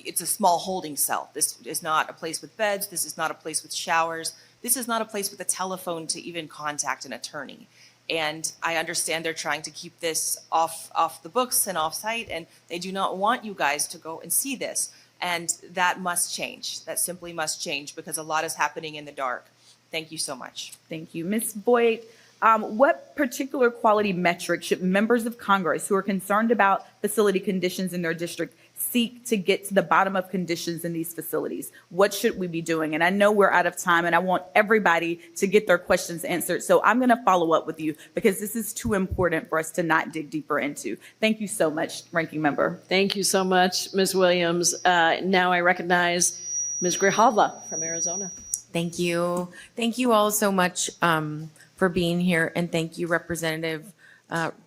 it's a small holding cell. This is not a place with beds. This is not a place with showers. This is not a place with a telephone to even contact an attorney. And I understand they're trying to keep this off the books and off site, and they do not want you guys to go and see this. And that must change. That simply must change because a lot is happening in the dark. Thank you so much. Thank you. Ms. Boyd, what particular quality metrics should members of Congress who are concerned about facility conditions in their district seek to get to the bottom of conditions in these facilities? What should we be doing? And I know we're out of time and I want everybody to get their questions answered. So I'm going to follow up with you because this is too important for us to not dig deeper into. Thank you so much, Ranking Member. Thank you so much, Ms. Williams. Now I recognize Ms. Grijalva from Arizona. Thank you. Thank you all so much for being here. And thank you, Representative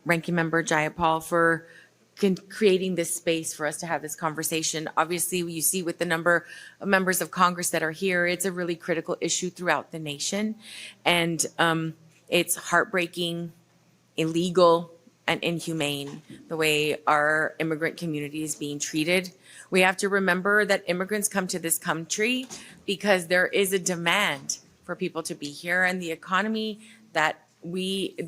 Ranking Member Jayapal, for creating this space for us to have this conversation. Obviously, you see with the number of members of Congress that are here, it's a really critical issue throughout the nation. And it's heartbreaking, illegal, and inhumane the way our immigrant community is being treated. We have to remember that immigrants come to this country because there is a demand for people to be here, and the economy that the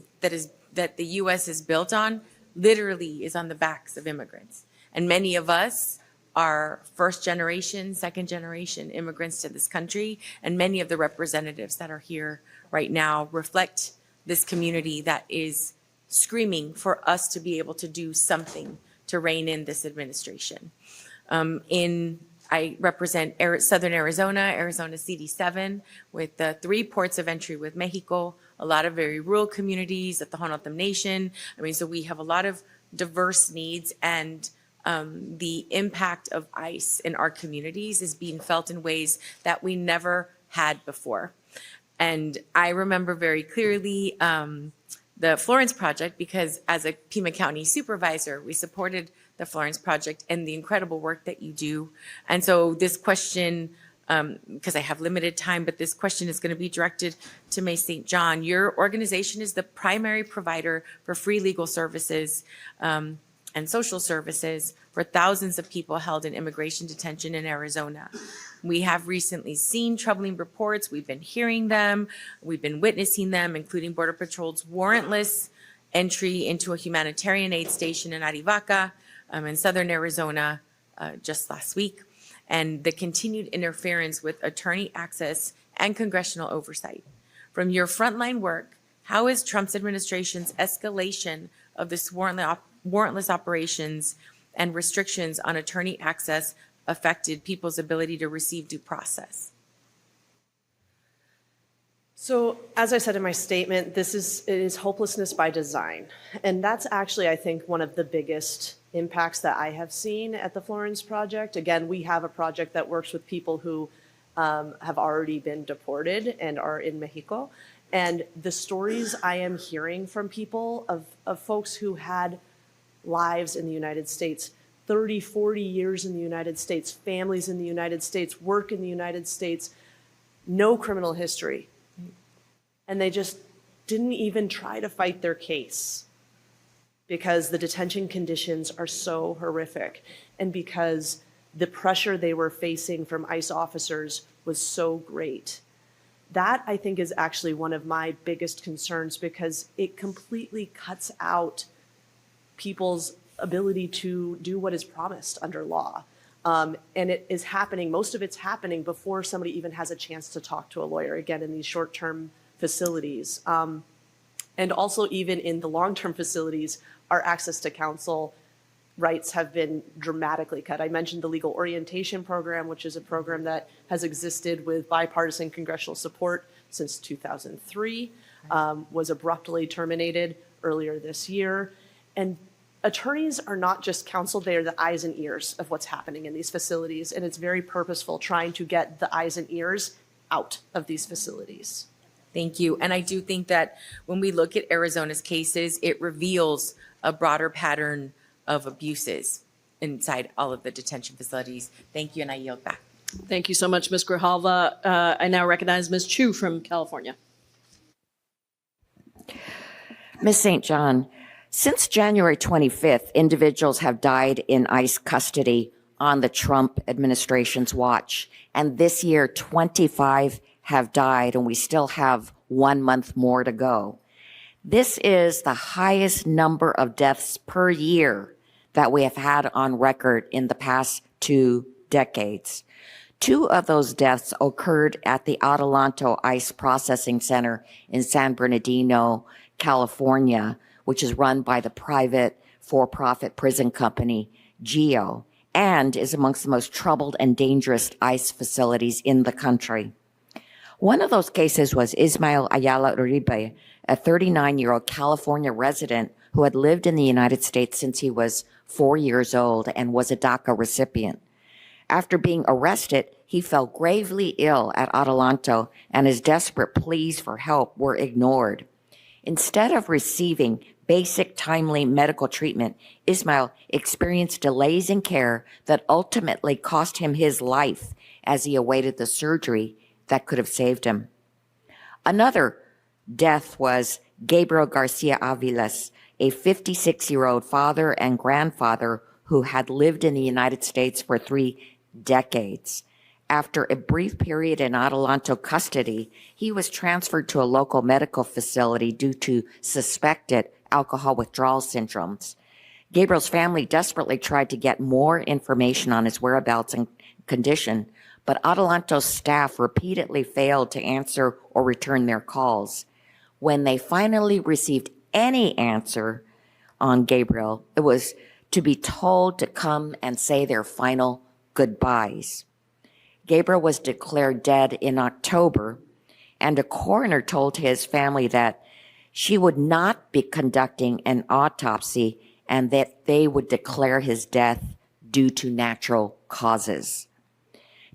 U.S. is built on literally is on the backs of immigrants. And many of us are first generation, second generation immigrants to this country, and many of the representatives that are here right now reflect this community that is screaming for us to be able to do something to rein in this administration. I represent Southern Arizona, Arizona CD7, with the 3 ports of entry with Mexico, a lot of very rural communities at the Honotam Nation. So we have a lot of diverse needs, and the impact of ICE in our communities is being felt in ways that we never had before. And I remember very clearly the Florence Project, because as a Pima County supervisor, we supported the Florence Project and the incredible work that you do. And so this question, because I have limited time, but this question is going to be directed to May St. John. Your organization is the primary provider for free legal services and social services for thousands of people held in immigration detention in Arizona. We have recently seen troubling reports. We've been hearing them. We've been witnessing them, including Border Patrol's warrantless entry into a humanitarian aid station in Arivaca, in southern Arizona just last week, and the continued interference with attorney access and congressional oversight. From your frontline work, how is Trump's administration's escalation of this warrantless operations and restrictions on attorney access affected people's ability to receive due process? So, as I said in my statement, it is hopelessness by design. And that's actually, I think, one of the biggest impacts that I have seen at the Florence Project. Again, we have a project that works with people who have already been deported and are in Mexico. And the stories I am hearing from people of folks who had lives in the United States, 30, 40 years in the United States, families in the United States, work in the United States, no criminal history. And they just didn't even try to fight their case because the detention conditions are so horrific and because the pressure they were facing from ICE officers was so great. That, I think, is actually one of my biggest concerns because it completely cuts out people's ability to do what is promised under law. And it is happening, most of it's happening before somebody even has a chance to talk to a lawyer, again, in these short-term facilities. And also even in the long-term facilities, our access to counsel rights have been dramatically cut. I mentioned the legal orientation program, which is a program that has existed with bipartisan congressional support since 2003, was abruptly terminated earlier this year. And attorneys are not just counsel, they are the eyes and ears of what's happening in these facilities. And it's very purposeful trying to get the eyes and ears out of these facilities. Thank you. And I do think that when we look at Arizona's cases, it reveals a broader pattern of abuses inside all of the detention facilities. Thank you, and I yield back. Thank you so much, Ms. Grijalva. I now recognize Ms. Chu from California. Ms. St. John, since January 25th, individuals have died in ICE custody on the Trump administration's watch. And this year, 25 have died, and we still have 1 month more to go. This is the highest number of deaths per year that we have had on record in the past 2 decades. 2 of those deaths occurred at the Adelanto ICE Processing Center in San Bernardino, California, which is run by the private for-profit prison company, GEO, and is amongst the most troubled and dangerous ICE facilities in the country. One of those cases was Ismael Ayala Uribe, a 39-year-old California resident who had lived in the United States since he was 4 years old and was a DACA recipient. After being arrested, he fell gravely ill at Adelanto, and his desperate pleas for help were ignored. Instead of receiving basic, timely medical treatment, Ismael experienced delays in care that ultimately cost him his life as he awaited the surgery that could have saved him. Another death was Gabriel Garcia Aviles, a 56-year-old father and grandfather who had lived in the United States for 3 decades. After a brief period in Adelanto custody, he was transferred to a local medical facility due to suspected alcohol withdrawal syndromes. Gabriel's family desperately tried to get more information on his whereabouts and condition, but Adelanto's staff repeatedly failed to answer or return their calls. When they finally received any answer on Gabriel, it was to be told to come and say their final goodbyes. Gabriel was declared dead in October, and a coroner told his family that she would not be conducting an autopsy and that they would declare his death due to natural causes.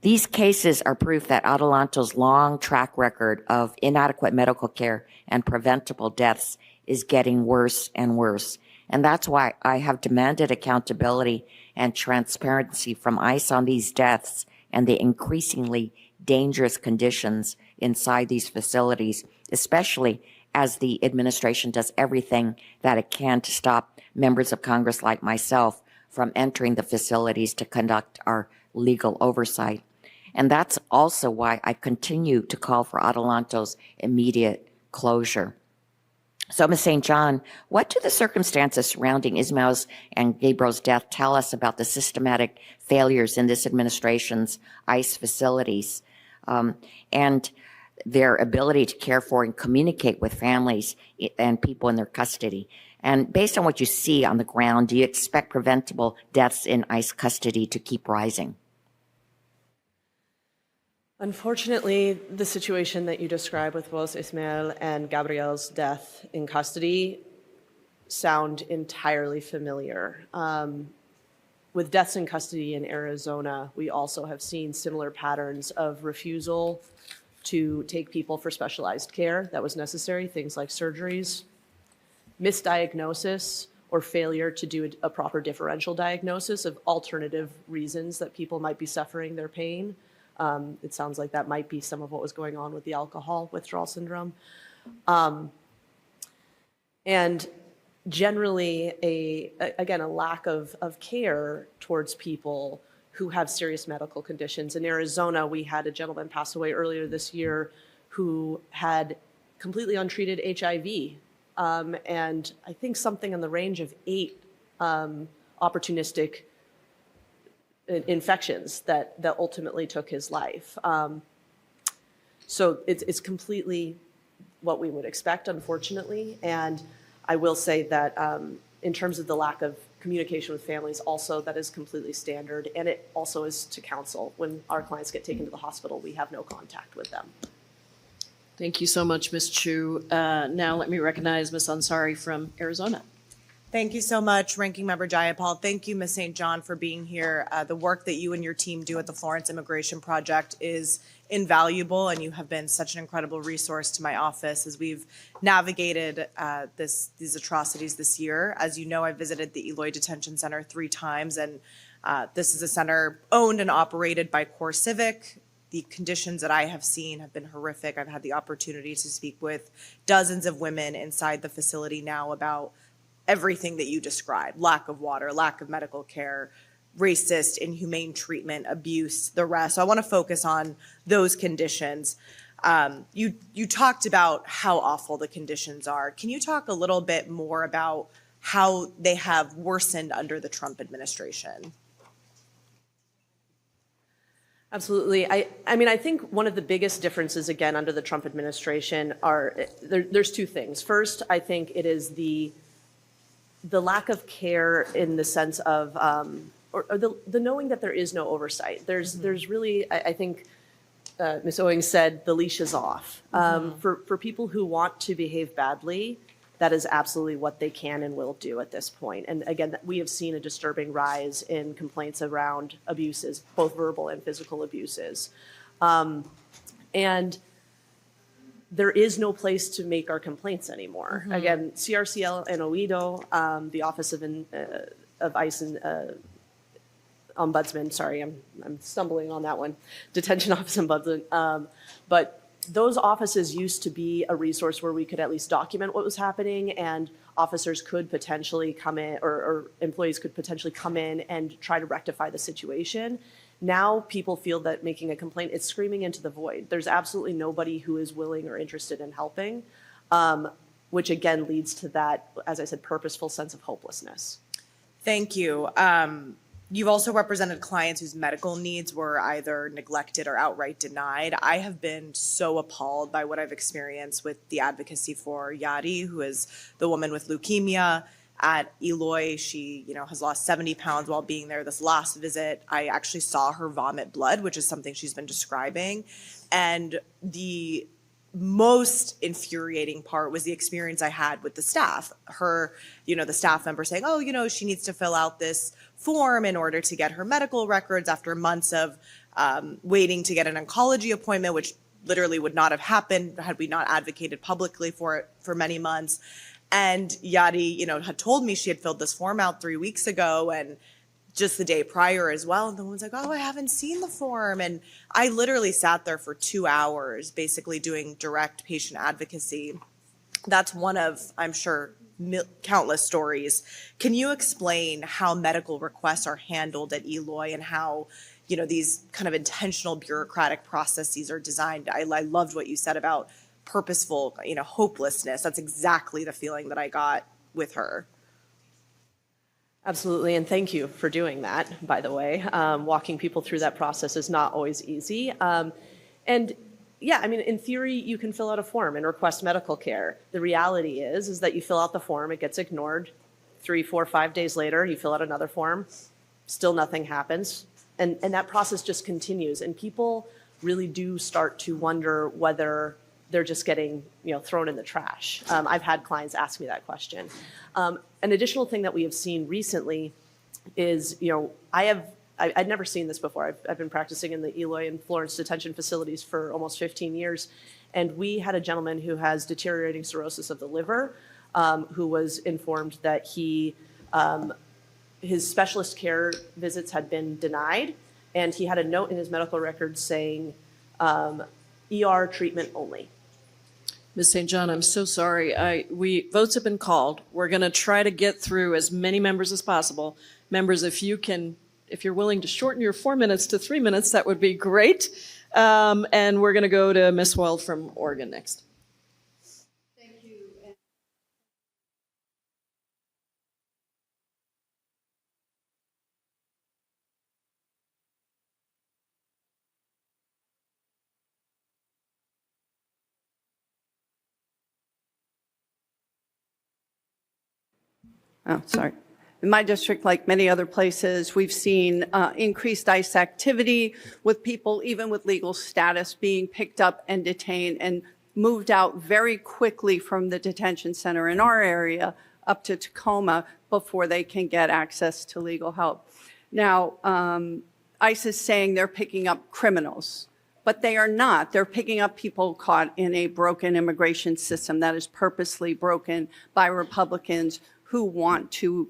These cases are proof that Adelanto's long track record of inadequate medical care and preventable deaths is getting worse and worse. And that's why I have demanded accountability and transparency from ICE on these deaths and the increasingly dangerous conditions inside these facilities, especially as the administration does everything that it can to stop members of Congress like myself from entering the facilities to conduct our legal oversight. And that's also why I continue to call for Adelanto's immediate closure. So, Ms. St. John, what do the circumstances surrounding Ismael's and Gabriel's death tell us about the systematic failures in this administration's ICE facilities and their ability to care for and communicate with families and people in their custody? And based on what you see on the ground, do you expect preventable deaths in ICE custody to keep rising? Unfortunately, the situation that you described with both Ismael and Gabriel's death in custody sound entirely familiar. With deaths in custody in Arizona, we also have seen similar patterns of refusal to take people for specialized care that was necessary, things like surgeries, misdiagnosis, or failure to do a proper differential diagnosis of alternative reasons that people might be suffering their pain. It sounds like that might be some of what was going on with the alcohol withdrawal syndrome. And generally, again, a lack of care towards people who have serious medical conditions. In Arizona, we had a gentleman pass away earlier this year who had completely untreated HIV, and I think something in the range of 8 opportunistic infections that ultimately took his life. So it's completely what we would expect, unfortunately. And I will say that in terms of the lack of communication with families, also that is completely standard. And it also is to counsel. When our clients get taken to the hospital, we have no contact with them. Thank you so much, Ms. Chu. Now let me recognize Ms. Ansari from Arizona. Thank you so much, Ranking Member Jayapal. Thank you, Ms. St. John, for being here. The work that you and your team do at the Florence Immigration Project is invaluable, and you have been such an incredible resource to my office as we've navigated these atrocities this year. As you know, I visited the Eloy Detention Center 3 times, and this is a center owned and operated by Core Civic. The conditions that I have seen have been horrific. I've had the opportunity to speak with dozens of women inside the facility now about everything that you described: lack of water, lack of medical care, racist, inhumane treatment, abuse, the rest. So I want to focus on those conditions. You talked about how awful the conditions are. Can you talk a little bit more about how they have worsened under the Trump administration? Absolutely. I mean, I think one of the biggest differences, again, under the Trump administration there's two things. First, I think it is the lack of care in the sense of, or the knowing that there is no oversight. There's really, I think, Ms. Owings said, the leash is off. For people who want to behave badly, that is absolutely what they can and will do at this point. And again, we have seen a disturbing rise in complaints around abuses, both verbal and physical abuses. And there is no place to make our complaints anymore. Again, CRCL and OIDO, the Office of ICE and Ombudsman, sorry, I'm stumbling on that one, Detention Office Ombudsman, but those offices used to be a resource where we could at least document what was happening, and officers could potentially come in, or employees could potentially come in and try to rectify the situation. Now people feel that making a complaint is screaming into the void. There's absolutely nobody who is willing or interested in helping, which again leads to that, as I said, purposeful sense of hopelessness. Thank you. You've also represented clients whose medical needs were either neglected or outright denied. I have been so appalled by what I've experienced with the advocacy for Yadi, who is the woman with leukemia at Eloy. She, has lost 70 pounds while being there. This last visit, I actually saw her vomit blood, which is something she's been describing. And the most infuriating part was the experience I had with the staff. Her, the staff member saying, oh, she needs to fill out this form in order to get her medical records after months of waiting to get an oncology appointment, which literally would not have happened had we not advocated publicly for it for many months. And Yadi, had told me she had filled this form out 3 weeks ago and just the day prior as well. And the woman's like, oh, I haven't seen the form. And I literally sat there for 2 hours, basically doing direct patient advocacy. That's one of, I'm sure, countless stories. Can you explain how medical requests are handled at Eloy and how, these kind of intentional bureaucratic processes are designed? I loved what you said about purposeful, hopelessness. That's exactly the feeling that I got with her. Absolutely, and thank you for doing that, by the way. Walking people through that process is not always easy. And yeah, I mean, in theory, you can fill out a form and request medical care. The reality is that you fill out the form, it gets ignored. 3, 4, 5 days later, you fill out another form, still nothing happens. And that process just continues. And people really do start to wonder whether they're just getting, thrown in the trash. I've had clients ask me that question. An additional thing that we have seen recently is, I'd never seen this before. I've been practicing in the Eloy and Florence detention facilities for almost 15 years. And we had a gentleman who has deteriorating cirrhosis of the liver, who was informed that his specialist care visits had been denied. And he had a note in his medical records saying, ER treatment only. Ms. St. John, I'm so sorry. Votes have been called. We're going to try to get through as many members as possible. Members, if you're willing to shorten your 4 minutes to 3 minutes, that would be great. And we're going to go to Ms. Weld from Oregon next. Thank you. Oh, sorry. In my district, like many other places, we've seen increased ICE activity with people, even with legal status, being picked up and detained and moved out very quickly from the detention center in our area up to Tacoma before they can get access to legal help. Now, ICE is saying they're picking up criminals, but they are not. They're picking up people caught in a broken immigration system that is purposely broken by Republicans who want to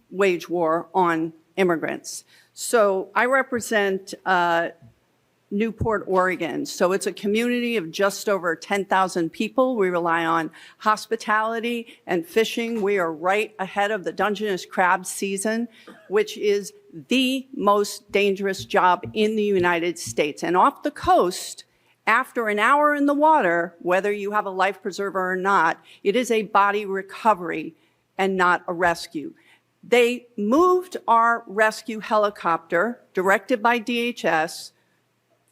wage war on immigrants. So I represent Newport, Oregon. So it's a community of just over 10,000 people. We rely on hospitality and fishing. We are right ahead of the Dungeness crab season, which is the most dangerous job in the United States. And off the coast, after an hour in the water, whether you have a life preserver or not, it is a body recovery and not a rescue. They moved our rescue helicopter, directed by DHS,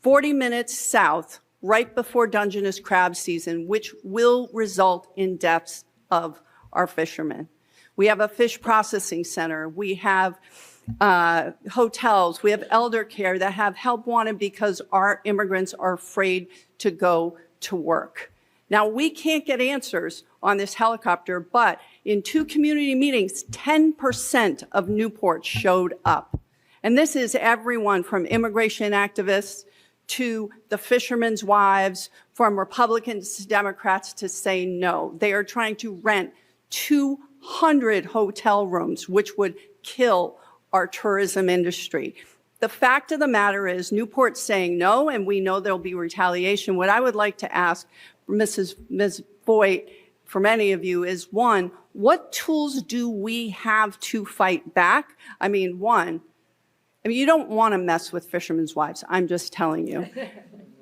40 minutes south, right before Dungeness crab season, which will result in deaths of our fishermen. We have a fish processing center. We have hotels. We have elder care that have help wanted because our immigrants are afraid to go to work. Now, we can't get answers on this helicopter, but in 2 community meetings, 10% of Newport showed up. And this is everyone from immigration activists to the fishermen's wives, from Republicans to Democrats to say no. They are trying to rent 200 hotel rooms, which would kill our tourism industry. The fact of the matter is Newport's saying no, and we know there'll be retaliation. What I would like to ask Ms. Voigt, for many of you, is one, what tools do we have to fight back? I mean, you don't want to mess with fishermen's wives. I'm just telling you.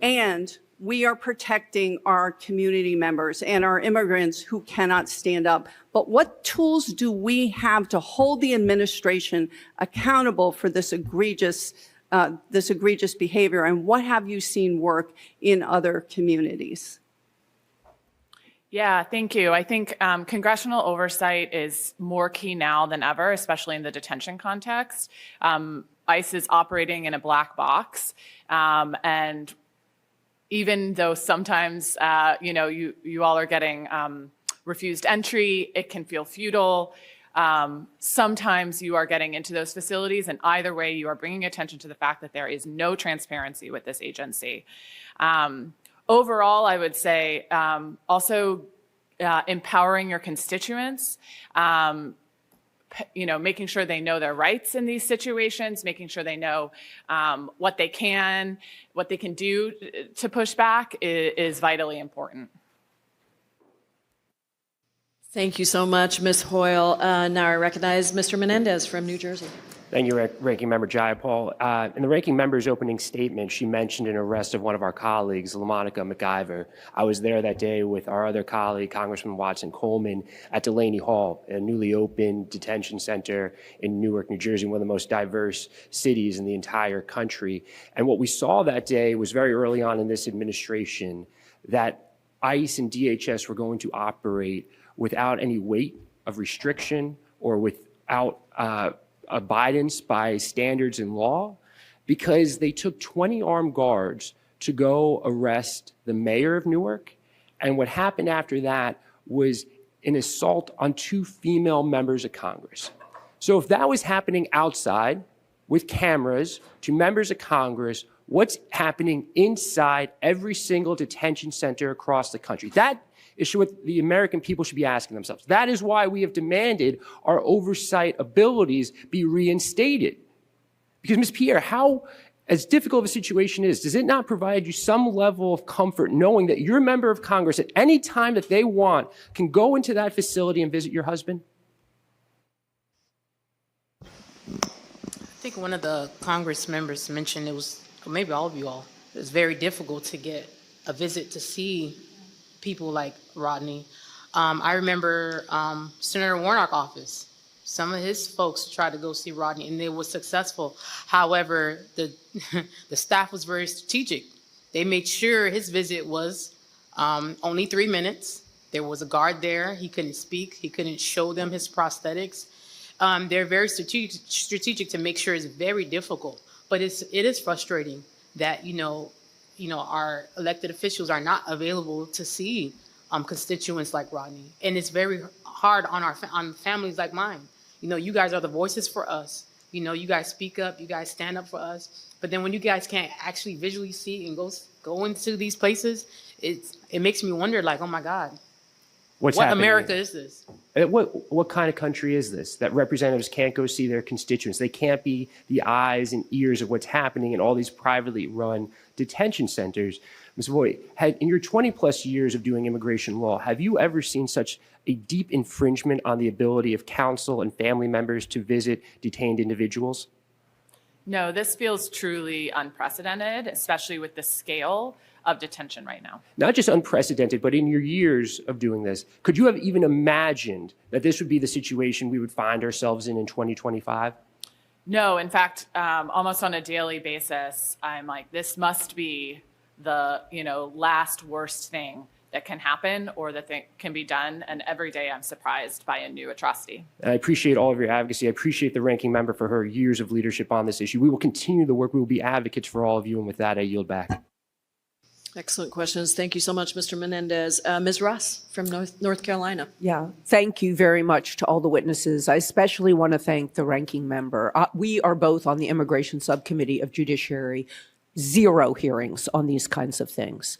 And we are protecting our community members and our immigrants who cannot stand up. But what tools do we have to hold the administration accountable for this egregious behavior? And what have you seen work in other communities? Yeah, thank you. I think congressional oversight is more key now than ever, especially in the detention context. ICE is operating in a black box, and even though sometimes you all are getting refused entry, it can feel futile. Sometimes you are getting into those facilities, and either way, you are bringing attention to the fact that there is no transparency with this agency. Overall, I would say also empowering your constituents, making sure they know their rights in these situations, making sure they know what they can do to push back is vitally important. Thank you so much, Ms. Hoyle. Now I recognize Mr. Menendez from New Jersey. Thank you, Ranking Member Jayapal. In the Ranking Member's opening statement, she mentioned an arrest of one of our colleagues, LaMonica McIver. I was there that day with our other colleague, Congressman Watson Coleman, at Delaney Hall, a newly opened detention center in Newark, New Jersey, one of the most diverse cities in the entire country. And what we saw that day was very early on in this administration that ICE and DHS were going to operate without any weight of restriction or without abidance by standards and law, because they took 20 armed guards to go arrest the mayor of Newark. And what happened after that was an assault on 2 female members of Congress. So if that was happening outside with cameras to members of Congress, what's happening inside every single detention center across the country? That is what the American people should be asking themselves. That is why we have demanded our oversight abilities be reinstated. Because, Ms. Pierre, how, as difficult of a situation is, does it not provide you some level of comfort knowing that your member of Congress at any time that they want can go into that facility and visit your husband? I think one of the Congress members mentioned it was, or maybe all of you all, it was very difficult to get a visit to see people like Rodney. I remember Senator Warnock's office. Some of his folks tried to go see Rodney, and they were successful. However, the staff was very strategic. They made sure his visit was only 3 minutes. There was a guard there. He couldn't speak. He couldn't show them his prosthetics. They're very strategic to make sure it's very difficult. But it is frustrating that our elected officials are not available to see constituents like Rodney, and it's very hard on families like mine. You guys are the voices for us. You guys speak up, you guys stand up for us. But then when you guys can't actually visually see and go into these places, it makes me wonder, like, oh my God, What America is this? What kind of country is this that representatives can't go see their constituents? They can't be the eyes and ears of what's happening in all these privately run detention centers. Ms. Voigt, in your 20 plus years of doing immigration law, have you ever seen such a deep infringement on the ability of counsel and family members to visit detained individuals? No, this feels truly unprecedented, especially with the scale of detention right now. Not just unprecedented, but in your years of doing this, could you have even imagined that this would be the situation we would find ourselves in 2025? No, in fact, almost on a daily basis, I'm like, this must be the last worst thing that can happen or that can be done. And every day I'm surprised by a new atrocity. And I appreciate all of your advocacy. I appreciate the ranking member for her years of leadership on this issue. We will continue the work. We will be advocates for all of you. And with that, I yield back. Excellent questions. Thank you so much, Mr. Menendez. Ms. Ross from North Carolina. Yeah, thank you very much to all the witnesses. I especially want to thank the ranking member. We are both on the Immigration Subcommittee of Judiciary. 0 hearings on these kinds of things.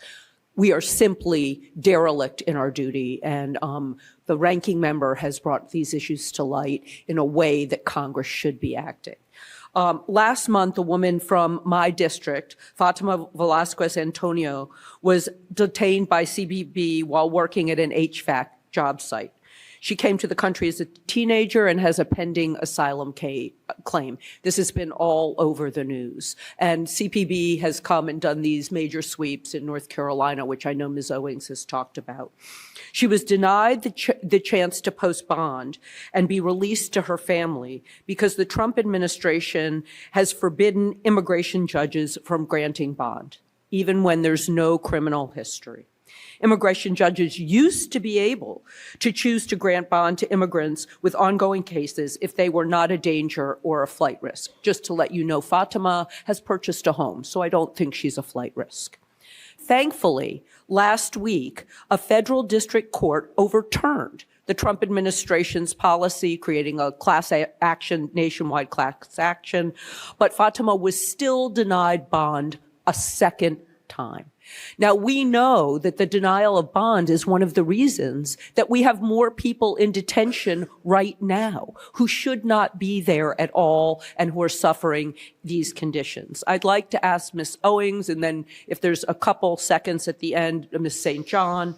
We are simply derelict in our duty, and the ranking member has brought these issues to light in a way that Congress should be acting. Last month, a woman from my district, Fatima Velasquez Antonio, was detained by CBP while working at an HVAC job site. She came to the country as a teenager and has a pending asylum claim. This has been all over the news. And CPB has come and done these major sweeps in North Carolina, which I know Ms. Owings has talked about. She was denied the chance to post bond and be released to her family because the Trump administration has forbidden immigration judges from granting bond, even when there's no criminal history. Immigration judges used to be able to choose to grant bond to immigrants with ongoing cases if they were not a danger or a flight risk. Just to let you know, Fatima has purchased a home, so I don't think she's a flight risk. Thankfully, last week, a federal district court overturned the Trump administration's policy creating a class action, nationwide class action, but Fatima was still denied bond a second time. Now, we know that the denial of bond is one of the reasons that we have more people in detention right now who should not be there at all and who are suffering these conditions. I'd like to ask Ms. Owings, and then if there's a couple seconds at the end, Ms. St. John,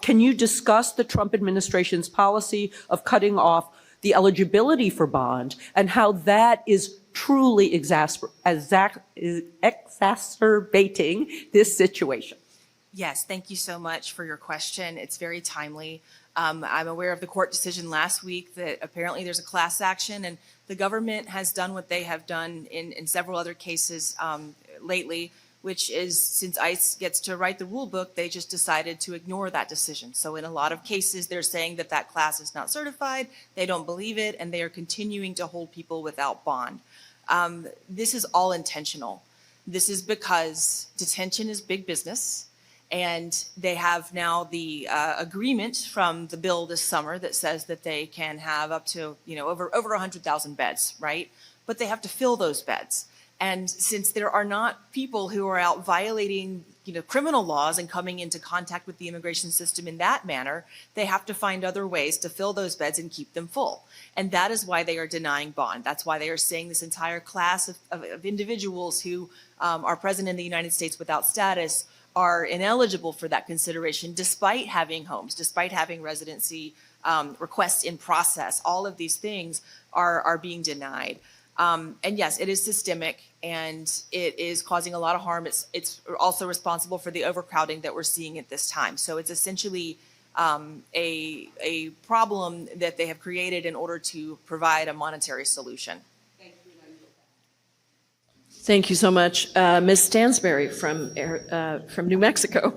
can you discuss the Trump administration's policy of cutting off the eligibility for bond and how that is truly exacerbating this situation? Yes, thank you so much for your question. It's very timely. I'm aware of the court decision last week that apparently there's a class action, and the government has done what they have done in several other cases lately, which is since ICE gets to write the rule book, they just decided to ignore that decision. So in a lot of cases, they're saying that that class is not certified, they don't believe it, and they are continuing to hold people without bond. This is all intentional. This is because detention is big business, and they have now the agreement from the bill this summer that says that they can have up to over 100,000 beds, right? But they have to fill those beds. And since there are not people who are out violating criminal laws and coming into contact with the immigration system in that manner, they have to find other ways to fill those beds and keep them full. And that is why they are denying bond. That's why they are saying this entire class of individuals who are present in the United States without status are ineligible for that consideration, despite having homes, despite having residency requests in process. All of these things are being denied. And yes, it is systemic, and it is causing a lot of harm. It's also responsible for the overcrowding that we're seeing at this time. So it's essentially a problem that they have created in order to provide a monetary solution. Thank you so much. Ms. Stansberry from New Mexico.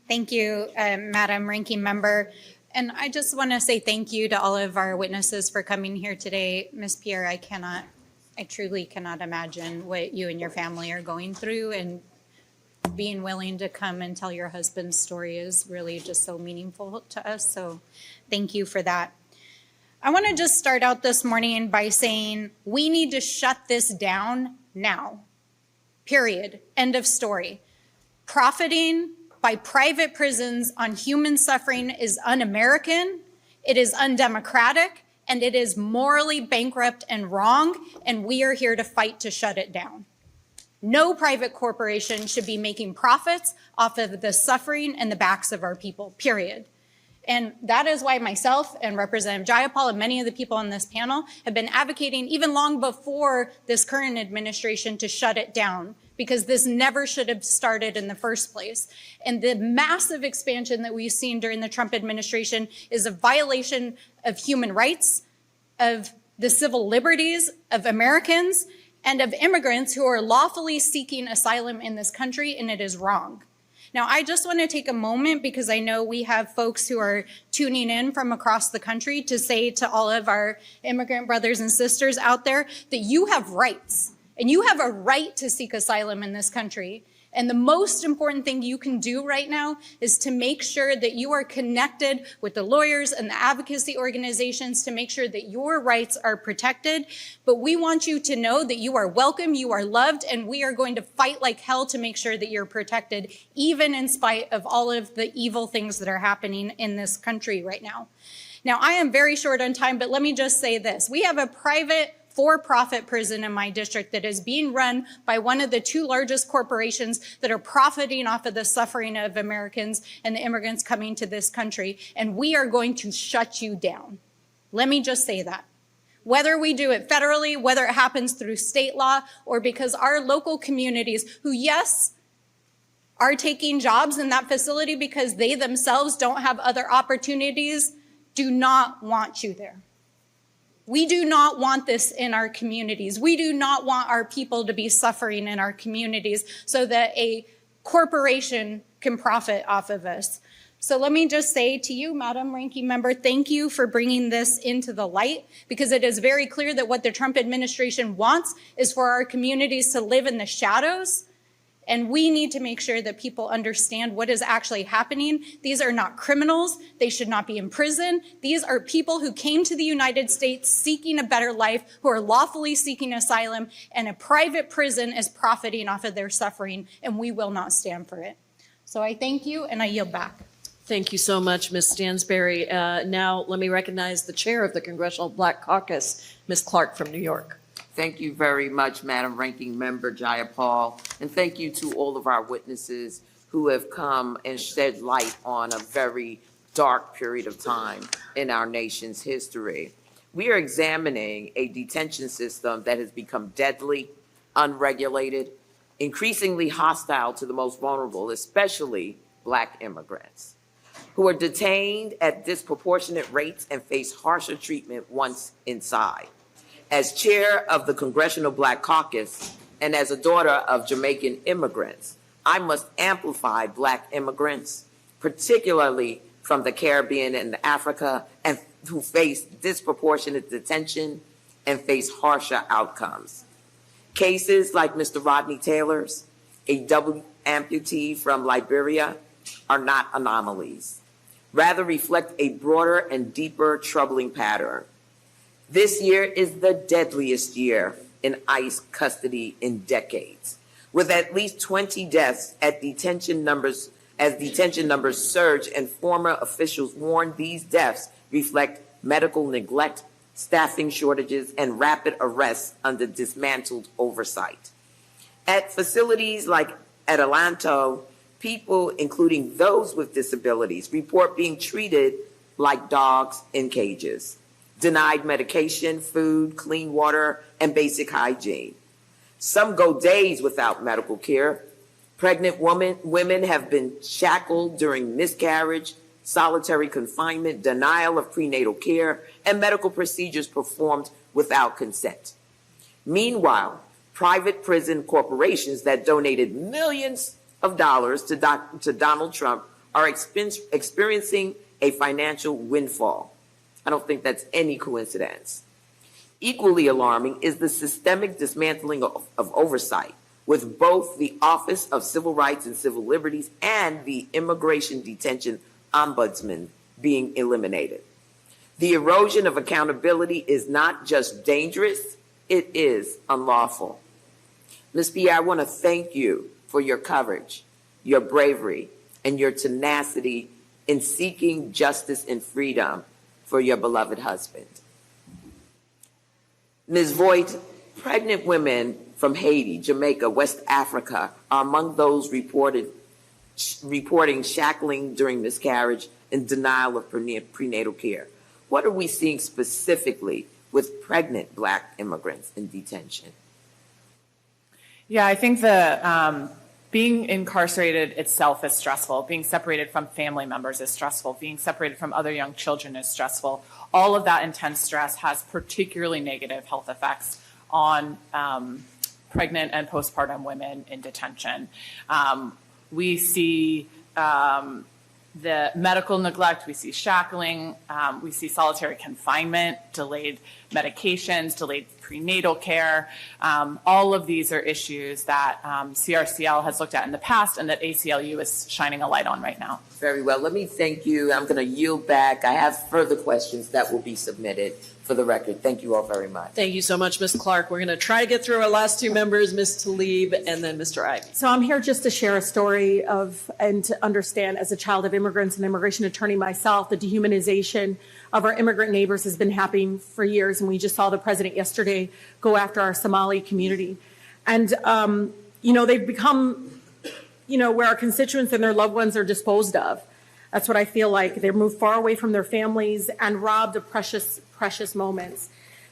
Thank you, Madam Ranking Member. And I just want to say thank you to all of our witnesses for coming here today. Ms. Pierre, I truly cannot imagine what you and your family are going through, and being willing to come and tell your husband's story is really just so meaningful to us. So thank you for that. I want to just start out this morning by saying we need to shut this down now. Period. End of story. Profiting by private prisons on human suffering is un-American, it is undemocratic, and it is morally bankrupt and wrong, and we are here to fight to shut it down. No private corporation should be making profits off of the suffering and the backs of our people, period. And that is why myself and Representative Jayapal and many of the people on this panel have been advocating even long before this current administration to shut it down, because this never should have started in the first place. And the massive expansion that we've seen during the Trump administration is a violation of human rights, of the civil liberties of Americans, and of immigrants who are lawfully seeking asylum in this country, and it is wrong. Now, I just want to take a moment, because I know we have folks who are tuning in from across the country, to say to all of our immigrant brothers and sisters out there that you have rights, and you have a right to seek asylum in this country. And the most important thing you can do right now is to make sure that you are connected with the lawyers and the advocacy organizations to make sure that your rights are protected. But we want you to know that you are welcome, you are loved, and we are going to fight like hell to make sure that you're protected, even in spite of all of the evil things that are happening in this country right now. Now, I am very short on time, but let me just say this. We have a private for-profit prison in my district that is being run by one of the two largest corporations that are profiting off of the suffering of Americans and the immigrants coming to this country, and we are going to shut you down. Let me just say that. Whether we do it federally, whether it happens through state law, or because our local communities, who, yes, are taking jobs in that facility because they themselves don't have other opportunities, do not want you there. We do not want this in our communities. We do not want our people to be suffering in our communities so that a corporation can profit off of us. So let me just say to you, Madam Ranking Member, thank you for bringing this into the light, because it is very clear that what the Trump administration wants is for our communities to live in the shadows. And we need to make sure that people understand what is actually happening. These are not criminals. They should not be in prison. These are people who came to the United States seeking a better life, who are lawfully seeking asylum, and a private prison is profiting off of their suffering, and we will not stand for it. So I thank you, and I yield back. Thank you so much, Ms. Stansberry. Now let me recognize the chair of the Congressional Black Caucus, Ms. Clark from New York. Thank you very much, Madam Ranking Member Jayapal, and thank you to all of our witnesses who have come and shed light on a very dark period of time in our nation's history. We are examining a detention system that has become deadly, unregulated, increasingly hostile to the most vulnerable, especially Black immigrants, who are detained at disproportionate rates and face harsher treatment once inside. As chair of the Congressional Black Caucus and as a daughter of Jamaican immigrants, I must amplify Black immigrants, particularly from the Caribbean and Africa, and who face disproportionate detention and face harsher outcomes. Cases like Mr. Rodney Taylor's, a double amputee from Liberia, are not anomalies, rather reflect a broader and deeper troubling pattern. This year is the deadliest year in ICE custody in decades, with at least 20 deaths at detention numbers surge, and former officials warn these deaths reflect medical neglect, staffing shortages, and rapid arrests under dismantled oversight. At facilities like Adelanto, people, including those with disabilities, report being treated like dogs in cages, denied medication, food, clean water, and basic hygiene. Some go days without medical care. Pregnant women have been shackled during miscarriage, solitary confinement, denial of prenatal care, and medical procedures performed without consent. Meanwhile, private prison corporations that donated millions of dollars to Donald Trump are experiencing a financial windfall. I don't think that's any coincidence. Equally alarming is the systemic dismantling of oversight, with both the Office of Civil Rights and Civil Liberties and the Immigration Detention Ombudsman being eliminated. The erosion of accountability is not just dangerous, it is unlawful. Ms. Pierre, I want to thank you for your courage, your bravery, and your tenacity in seeking justice and freedom for your beloved husband. Ms. Voigt, pregnant women from Haiti, Jamaica, West Africa are among those reporting shackling during miscarriage and denial of prenatal care. What are we seeing specifically with pregnant Black immigrants in detention? Yeah, I think being incarcerated itself is stressful. Being separated from family members is stressful. Being separated from other young children is stressful. All of that intense stress has particularly negative health effects on pregnant and postpartum women in detention. We see the medical neglect, we see shackling, we see solitary confinement, delayed medications, delayed prenatal care. All of these are issues that CRCL has looked at in the past and that ACLU is shining a light on right now. Very well. Let me thank you. I'm going to yield back. I have further questions that will be submitted for the record. Thank you all very much. Thank you so much, Ms. Clark. We're going to try to get through our last two members, Ms. Tlaib and then Mr. Ivey. So I'm here just to share a story of, and to understand as a child of immigrants and immigration attorney myself, the dehumanization of our immigrant neighbors has been happening for years. And we just saw the president yesterday go after our Somali community. And, they've become, where our constituents and their loved ones are disposed of. That's what I feel like. They're moved far away from their families and robbed of precious moments.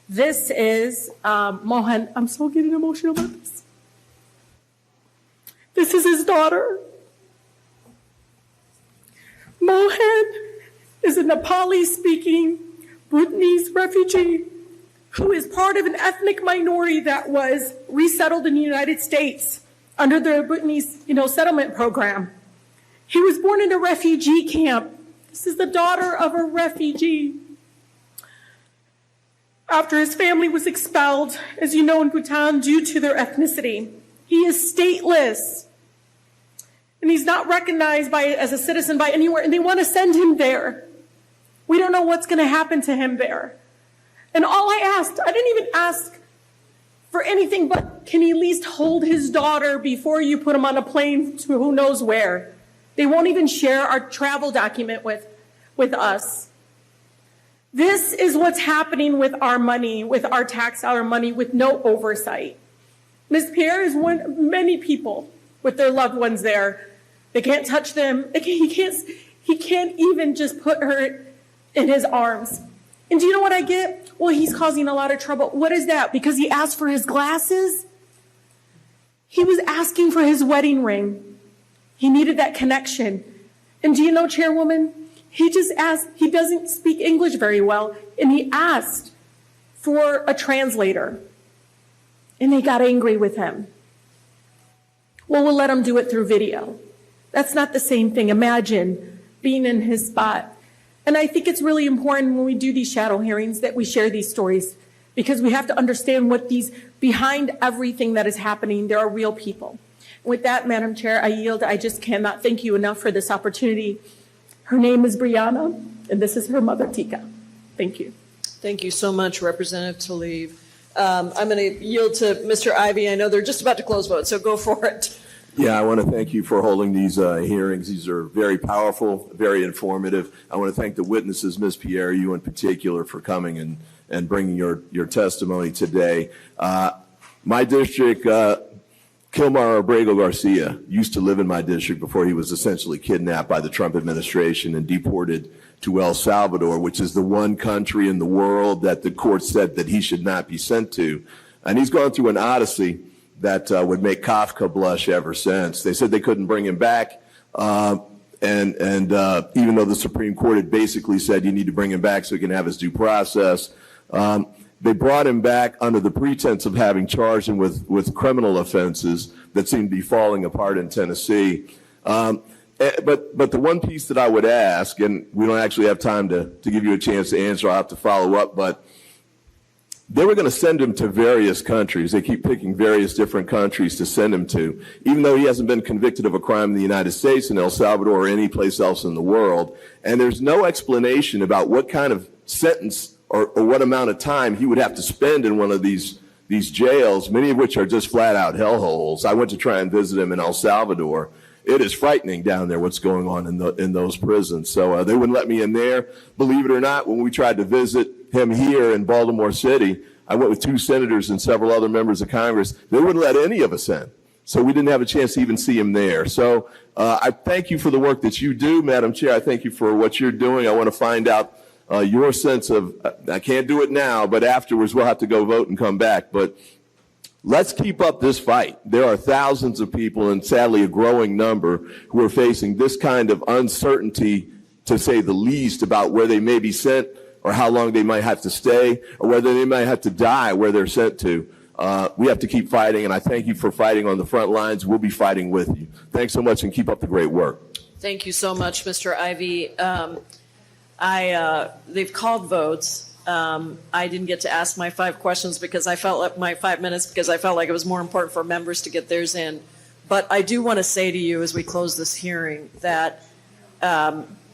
This is Mohan. I'm so getting emotional about this. This is his daughter. Mohan is a Nepali-speaking Bhutanese refugee who is part of an ethnic minority that was resettled in the United States under the Bhutanese, settlement program. He was born in a refugee camp. This is the daughter of a refugee. After his family was expelled, as you know, in Bhutan, due to their ethnicity, he is stateless. And he's not recognized as a citizen by anywhere, and they want to send him there. We don't know what's going to happen to him there. And all I didn't even ask for anything but, can he at least hold his daughter before you put him on a plane to who knows where? They won't even share our travel document with us. This is what's happening with our money, with our tax dollar money, with no oversight. Ms. Pierre is many people with their loved ones there. They can't touch them. He can't even just put her in his arms. And do you know what I get? Well, he's causing a lot of trouble. What is that? Because he asked for his glasses? He was asking for his wedding ring. He needed that connection. And do you know, Chairwoman, he just asked, he doesn't speak English very well, and he asked for a translator. And they got angry with him. Well, we'll let him do it through video. That's not the same thing. Imagine being in his spot. And I think it's really important when we do these shadow hearings that we share these stories, because we have to understand behind everything that is happening, there are real people. With that, Madam Chair, I yield. I just cannot thank you enough for this opportunity. Her name is Brianna, and this is her mother, Tika. Thank you. Thank you so much, Representative Tlaib. I'm going to yield to Mr. Ivey. I know they're just about to close vote, so go for it. Yeah, I want to thank you for holding these hearings. These are very powerful, very informative. I want to thank the witnesses, Ms. Pierre, you in particular, for coming and bringing your testimony today. My district, Kilmar Abrego Garcia used to live in my district before he was essentially kidnapped by the Trump administration and deported to El Salvador, which is the one country in the world that the court said that he should not be sent to. And he's gone through an odyssey that would make Kafka blush ever since. They said they couldn't bring him back. And even though the Supreme Court had basically said you need to bring him back so he can have his due process, they brought him back under the pretense of having charged him with criminal offenses that seemed to be falling apart in Tennessee. But the one piece that I would ask, and we don't actually have time to give you a chance to answer, I'll have to follow up, but they were going to send him to various countries. They keep picking various different countries to send him to, even though he hasn't been convicted of a crime in the United States, in El Salvador, or any place else in the world. And there's no explanation about what kind of sentence or what amount of time he would have to spend in one of these jails, many of which are just flat out hellholes. I went to try and visit him in El Salvador. It is frightening down there what's going on in those prisons. So they wouldn't let me in there. Believe it or not, when we tried to visit him here in Baltimore City, I went with 2 senators and several other members of Congress. They wouldn't let any of us in. So we didn't have a chance to even see him there. So I thank you for the work that you do, Madam Chair. I thank you for what you're doing. I want to find out your sense of, I can't do it now, but afterwards we'll have to go vote and come back. But let's keep up this fight. There are thousands of people, and sadly a growing number, who are facing this kind of uncertainty, to say the least, about where they may be sent or how long they might have to stay or whether they might have to die where they're sent to. We have to keep fighting, and I thank you for fighting on the front lines. We'll be fighting with you. Thanks so much, and keep up the great work. Thank you so much, Mr. Ivey. They've called votes. I didn't get to ask my 5 questions because I felt like my 5 minutes because I felt like it was more important for members to get theirs in. But I do want to say to you as we close this hearing that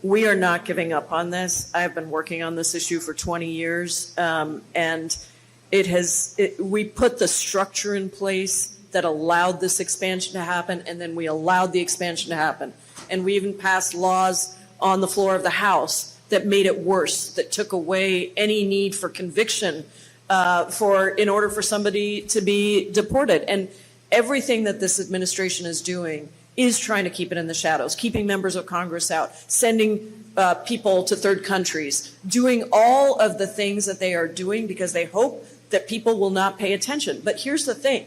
we are not giving up on this. I have been working on this issue for 20 years, and we put the structure in place that allowed this expansion to happen, and then we allowed the expansion to happen. And we even passed laws on the floor of the House that made it worse, that took away any need for conviction in order for somebody to be deported. And everything that this administration is doing is trying to keep it in the shadows, keeping members of Congress out, sending people to third countries, doing all of the things that they are doing because they hope that people will not pay attention. But here's the thing.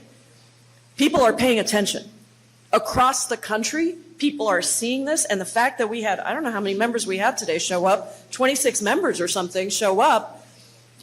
People are paying attention. Across the country, people are seeing this, and the fact that we had, I don't know how many members we had today show up, 26 members or something show up,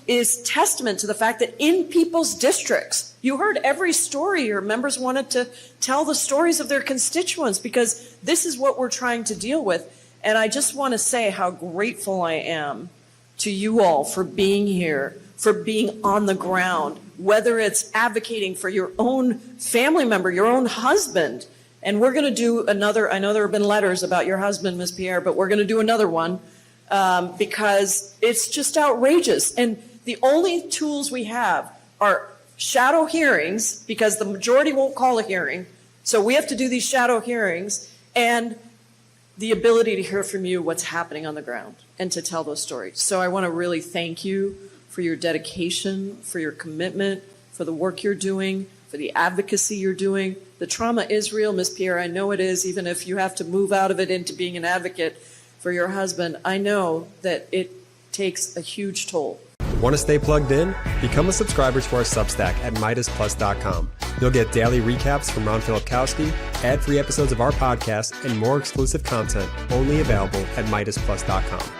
is testament to the fact that in people's districts, you heard every story. Your members wanted to tell the stories of their constituents because this is what we're trying to deal with. And I just want to say how grateful I am to you all for being here, for being on the ground, whether it's advocating for your own family member, your own husband. And we're going to do another, I know there have been letters about your husband, Ms. Pierre, but we're going to do another one because it's just outrageous. And the only tools we have are shadow hearings because the majority won't call a hearing. So we have to do these shadow hearings and the ability to hear from you what's happening on the ground and to tell those stories. So I want to really thank you for your dedication, for your commitment, for the work you're doing, for the advocacy you're doing. The trauma is real, Ms. Pierre. I know it is, even if you have to move out of it into being an advocate for your husband. I know that it takes a huge toll. Want to stay plugged in? Become a subscriber to our Substack at MidasPlus.com. You'll get daily recaps from Ron Filipkowski, ad-free episodes of our podcast, and more exclusive content only available at MidasPlus.com.